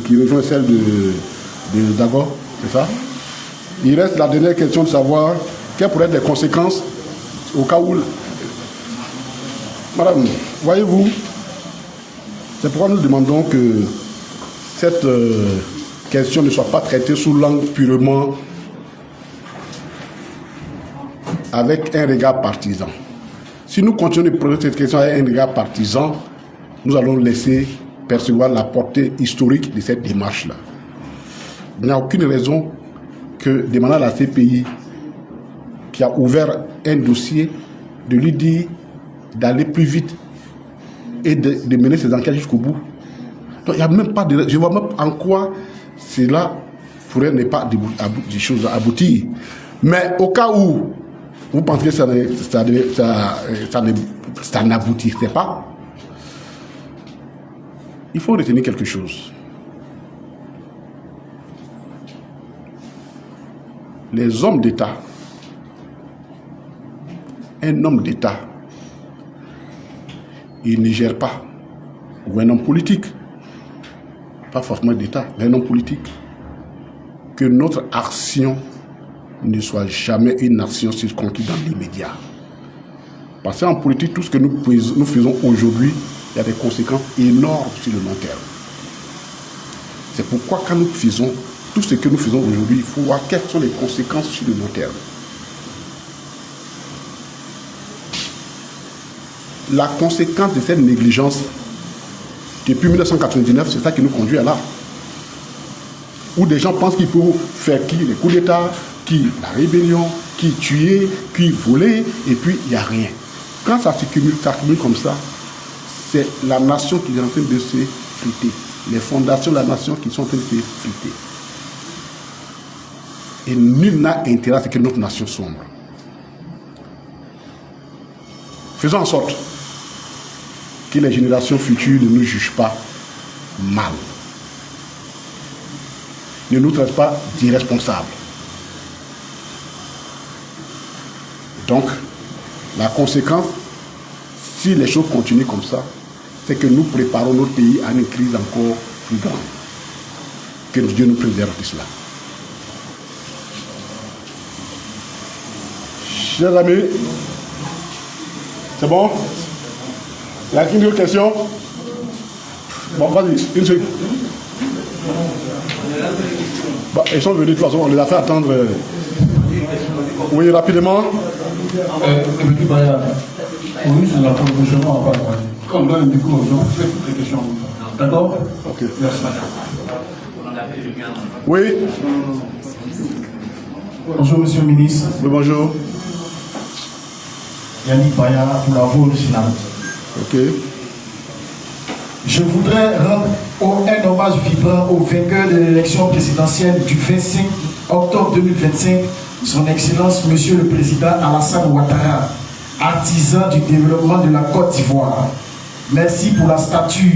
qui rejoint celle de Dagor, c'est ça? Il reste la dernière question de savoir quelles pourraient être les conséquences au cas où... Madame, voyez-vous, c'est pourquoi nous demandons que cette question ne soit pas traitée sous l'angle purement avec un regard partisan. Si nous continuons de poser cette question avec un regard partisan, nous allons laisser percevoir la portée historique de cette démarche-là. Il n'y a aucune raison que demander à la CPI qui a ouvert un dossier de lui dire d'aller plus vite et de mener ses enquêtes jusqu'au bout. Donc il n'y a même pas de... Je vois même en quoi cela pourrait ne pas des choses aboutir. Mais au cas où vous pensez que ça n'aboutirait pas, il faut retenir quelque chose. Les hommes d'État, un homme d'État, il ne gère pas, ou un homme politique, pas forcément d'État, mais un homme politique, que notre action ne soit jamais une action circonscrite dans l'immédiat. Parce qu'en politique, tout ce que nous faisons aujourd'hui, il y a des conséquences énormes sur le long terme. C'est pourquoi quand nous faisons tout ce que nous faisons aujourd'hui, il faut voir quelles sont les conséquences sur le long terme. La conséquence de cette négligence, depuis 1999, c'est ça qui nous conduit à là. Où des gens pensent qu'ils peuvent faire les coups d'État, la rébellion, tuer, voler, et puis il n'y a rien. Quand ça s'accumule comme ça, c'est la nation qui est en train de se friter. Les fondations de la nation qui sont en train de se friter. Et nul n'a intérêt à ce que notre nation sombre. Faisons en sorte que les générations futures ne nous jugent pas mal. Ne nous traitent pas d'irresponsables. Donc, la conséquence, si les choses continuent comme ça, c'est que nous préparons notre pays à une crise encore plus grande. Que Dieu nous préserve de cela. Chers amis, c'est bon? Il y a une autre question? Bon, vas-y, une seule. Bah, ils sont venus de toute façon, on les a fait attendre. Oui, rapidement. Oui, c'est la proposition, on va pas. Quand on donne le micro aux gens, on fait toutes les questions. D'accord? Ok. Merci. Oui. Bonjour, monsieur le ministre. Oui, bonjour. Yannick Baya, pour la voix originale. Ok. Je voudrais rendre un hommage vibrant au vainqueur de l'élection présidentielle du 25 octobre 2025, son Excellence, Monsieur le Président Alassane Ouattara, artisan du développement de la Côte d'Ivoire. Merci pour la stature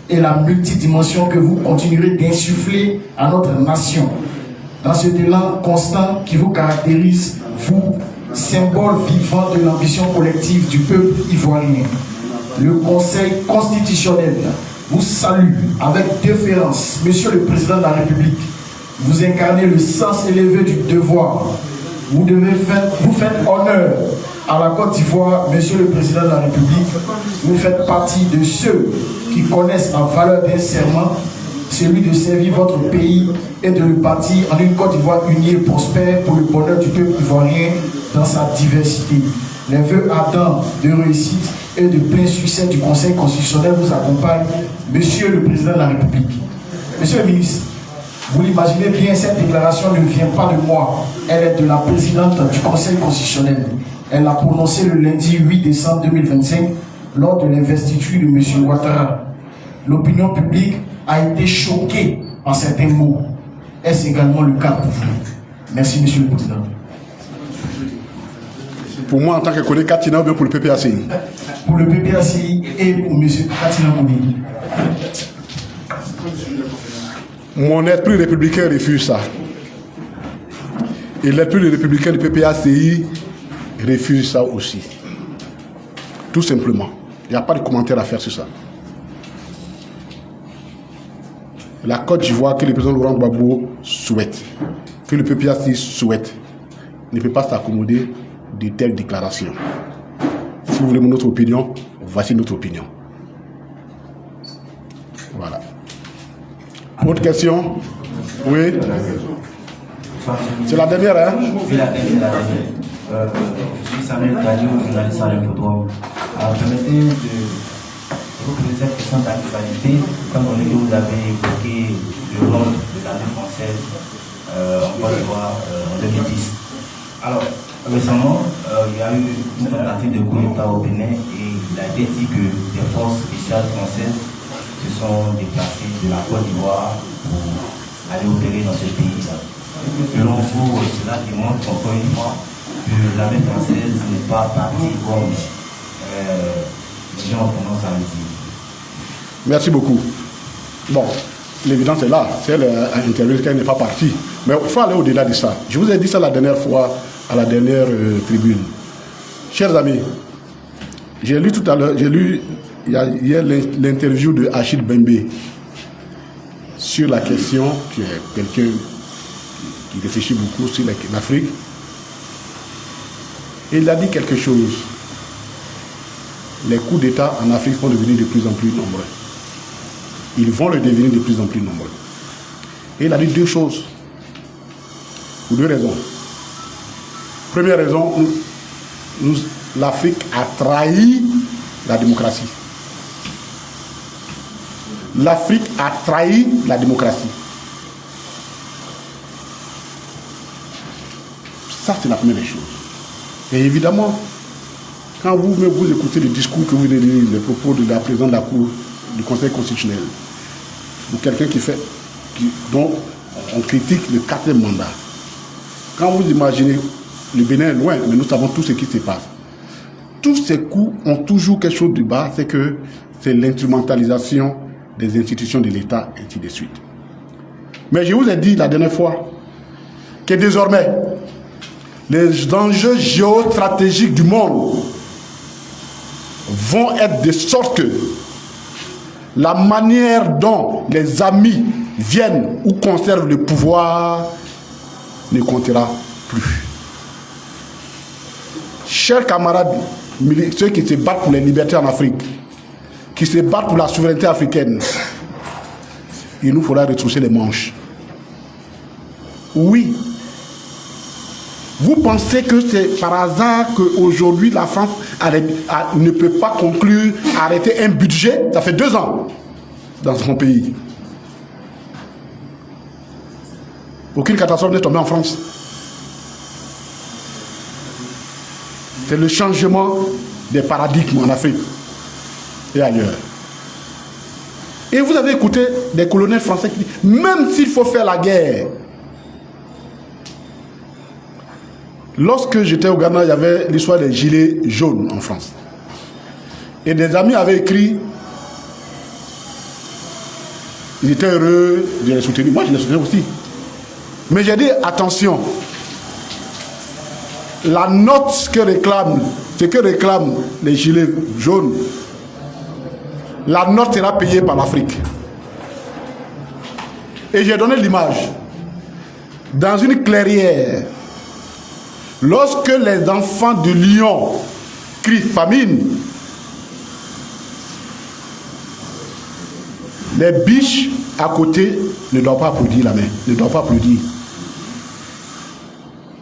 et la multidimension que vous continuerez d'insuffler à notre nation. Dans ce élan constant qui vous caractérise, vous, symbole vivant de l'ambition collective du peuple ivoirien. Le Conseil constitutionnel vous salue avec déférence, Monsieur le Président de la République. Vous incarnez le sens élevé du devoir. Vous faites honneur à la Côte d'Ivoire, Monsieur le Président de la République. vous faites partie de ceux qui connaissent la valeur d'un serment, celui de servir votre pays et de le bâtir en une Côte d'Ivoire unie et prospère pour le bonheur du peuple ivoirien dans sa diversité. Les vœux ardents de réussite et de plein succès du Conseil constitutionnel vous accompagnent, Monsieur le Président de la République. Monsieur le ministre, vous l'imaginez bien, cette déclaration ne vient pas de moi. Elle est de la présidente du Conseil constitutionnel. Elle l'a prononcée le lundi 8 décembre 2025 lors de l'investiture de M. Ouattara. L'opinion publique a été choquée par certains mots. Est-ce également le cas pour vous? Merci, Monsieur le Président. Pour moi, en tant que collègue Katina, ou bien pour le PPACI? Pour le PPACI et pour M. Katina Mouni. Mon esprit républicain refuse ça. Et l'esprit républicain du PPACI refuse ça aussi. Tout simplement. Il n'y a pas de commentaire à faire sur ça. La Côte d'Ivoire que le président Laurent Gbagbo souhaite, que le PPACI souhaite, ne peut pas s'accommoder de telles déclarations. Si vous voulez notre opinion, voici notre opinion. Voilà. Autre question? Oui. C'est la dernière, hein? Oui, la dernière. Je suis Samuel Kadio, journaliste à l'Infodrome. Permettez de vous poser cette question d'actualité, comme on dit que vous avez évoqué le rôle de l'armée française en Côte d'Ivoire en 2010. Alors, récemment, il y a eu une tentative de coup d'État au Bénin et il a été dit que des forces spéciales françaises se sont déplacées de la Côte d'Ivoire pour aller opérer dans ce pays-là. Selon vous, cela démontre encore une fois que l'armée française n'est pas partie comme les gens ont tendance à le dire. Merci beaucoup. Bon, l'évidence est là. Si elle a intervenu, qu'elle n'est pas partie. Mais il faut aller au-delà de ça. Je vous ai dit ça la dernière fois, à la dernière tribune. Chers amis, j'ai lu tout à l'heure, hier l'interview de Achille Bembe sur la question, qui est quelqu'un qui réfléchit beaucoup sur l'Afrique. Et il a dit quelque chose. Les coups d'État en Afrique vont devenir de plus en plus nombreux. Ils vont le devenir de plus en plus nombreux. Et il a dit deux choses. Pour deux raisons. Première raison, l'Afrique a trahi la démocratie. L'Afrique a trahi la démocratie. Ça, c'est la première des choses. Et évidemment, quand vous écoutez le discours que vous venez de dire, les propos de la présidente de la Cour du Conseil constitutionnel, ou quelqu'un dont on critique le 4e mandat, quand vous imaginez, le Bénin est loin, mais nous savons tout ce qui se passe. Tous ces coups ont toujours quelque chose de bas, c'est que c'est l'instrumentalisation des institutions de l'État, et ainsi de suite. Mais je vous ai dit la dernière fois que désormais, les enjeux géostratégiques du monde vont être de sorte que la manière dont les amis viennent ou conservent le pouvoir ne comptera plus. Chers camarades, ceux qui se battent pour les libertés en Afrique, qui se battent pour la souveraineté africaine, il nous faudra retrousser les manches. Oui. Vous pensez que c'est par hasard qu'aujourd'hui la France ne peut pas conclure, arrêter un budget? Ça fait 2 ans dans son pays. Aucune catastrophe n'est tombée en France. C'est le changement des paradigmes en Afrique et ailleurs. Et vous avez écouté des colonels français qui disent, même s'il faut faire la guerre. Lorsque j'étais au Ghana, il y avait l'histoire des gilets jaunes en France. Et des amis avaient écrit, ils étaient heureux de les soutenir. Moi, je les soutenais aussi. Mais j'ai dit, attention, la note ce que réclament les gilets jaunes, la note sera payée par l'Afrique. Et j'ai donné l'image. Dans une clairière, lorsque les enfants de Lyon crient famine, Les biches à côté ne doivent pas applaudir la main, ne doivent pas applaudir.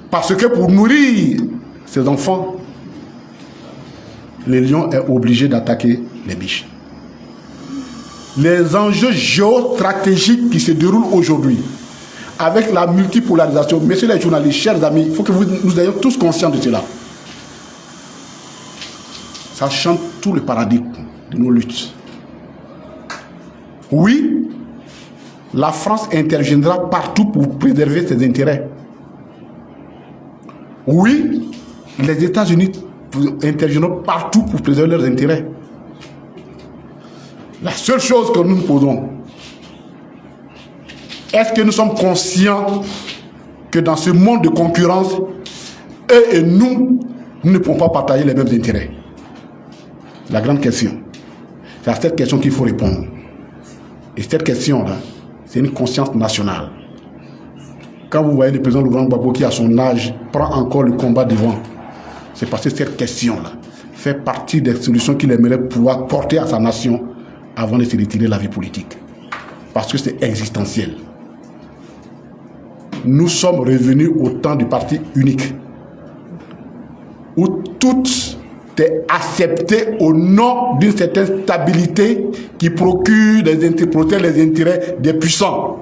Parce que pour nourrir ses enfants, le lion est obligé d'attaquer les biches. Les enjeux géostratégiques qui se déroulent aujourd'hui, avec la multipolarisation, messieurs les journalistes, chers amis, il faut que nous ayons tous conscients de cela. Ça change tout le paradigme de nos luttes. Oui, la France interviendra partout pour préserver ses intérêts. Oui, les États-Unis interviendront partout pour préserver leurs intérêts. La seule chose que nous nous posons, est-ce que nous sommes conscients que dans ce monde de concurrence, eux et nous ne pouvons pas partager les mêmes intérêts? La grande question. C'est à cette question qu'il faut répondre. Et cette question-là, c'est une conscience nationale. Quand vous voyez le président Laurent Gbagbo qui, à son âge, prend encore le combat devant, c'est parce que cette question-là fait partie des solutions qu'il aimerait pouvoir porter à sa nation avant de se retirer de la vie politique. Parce que c'est existentiel. Nous sommes revenus au temps du parti unique, où tout est accepté au nom d'une certaine stabilité qui protège les intérêts des puissants.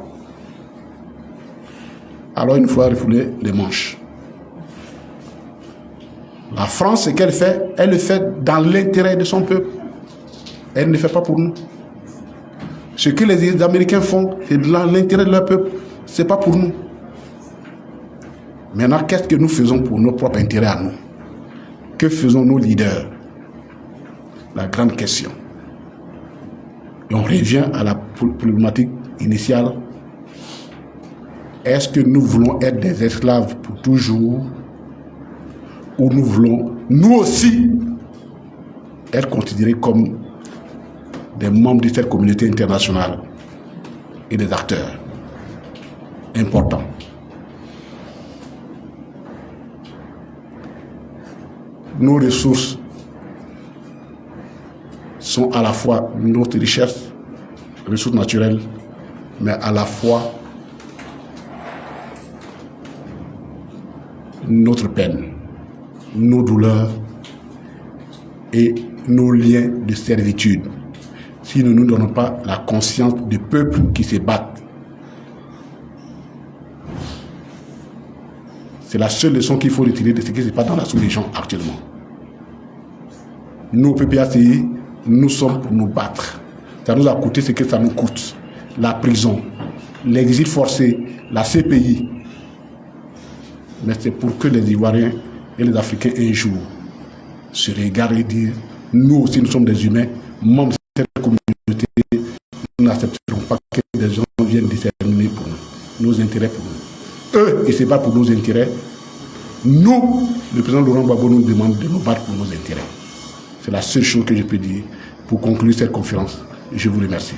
Alors il nous faut refouler les manches. La France, ce qu'elle fait, elle le fait dans l'intérêt de son peuple. Elle ne le fait pas pour nous. Ce que les Américains font, c'est dans l'intérêt de leur peuple. Ce n'est pas pour nous. Maintenant, qu'est-ce que nous faisons pour nos propres intérêts à nous? Que faisons nos leaders? La grande question. Et on revient à la problématique initiale. Est-ce que nous voulons être des esclaves pour toujours, ou nous voulons, nous aussi, être considérés comme des membres de cette communauté internationale et des acteurs importants? Nos ressources sont à la fois notre richesse, ressources naturelles, mais à la fois notre peine, nos douleurs et nos liens de servitude. Si nous ne nous donnons pas la conscience du peuple qui se bat, c'est la seule leçon qu'il faut retirer de ce qui se passe dans la sous-région actuellement. Nous, au PPACI, nous sommes pour nous battre. Ça nous a coûté ce que ça nous coûte. La prison, l'exil forcé, la CPI. Mais c'est pour que les Ivoiriens et les Africains un jour se regardent et disent, nous aussi nous sommes des humains, membres de cette communauté, nous n'accepterons pas que des gens viennent déterminer pour nous, nos intérêts pour nous. Eux, ils se battent pour nos intérêts. Nous, le président Laurent Gbagbo nous demande de nous battre pour nos intérêts. C'est la seule chose que je peux dire pour conclure cette conférence. Je vous remercie.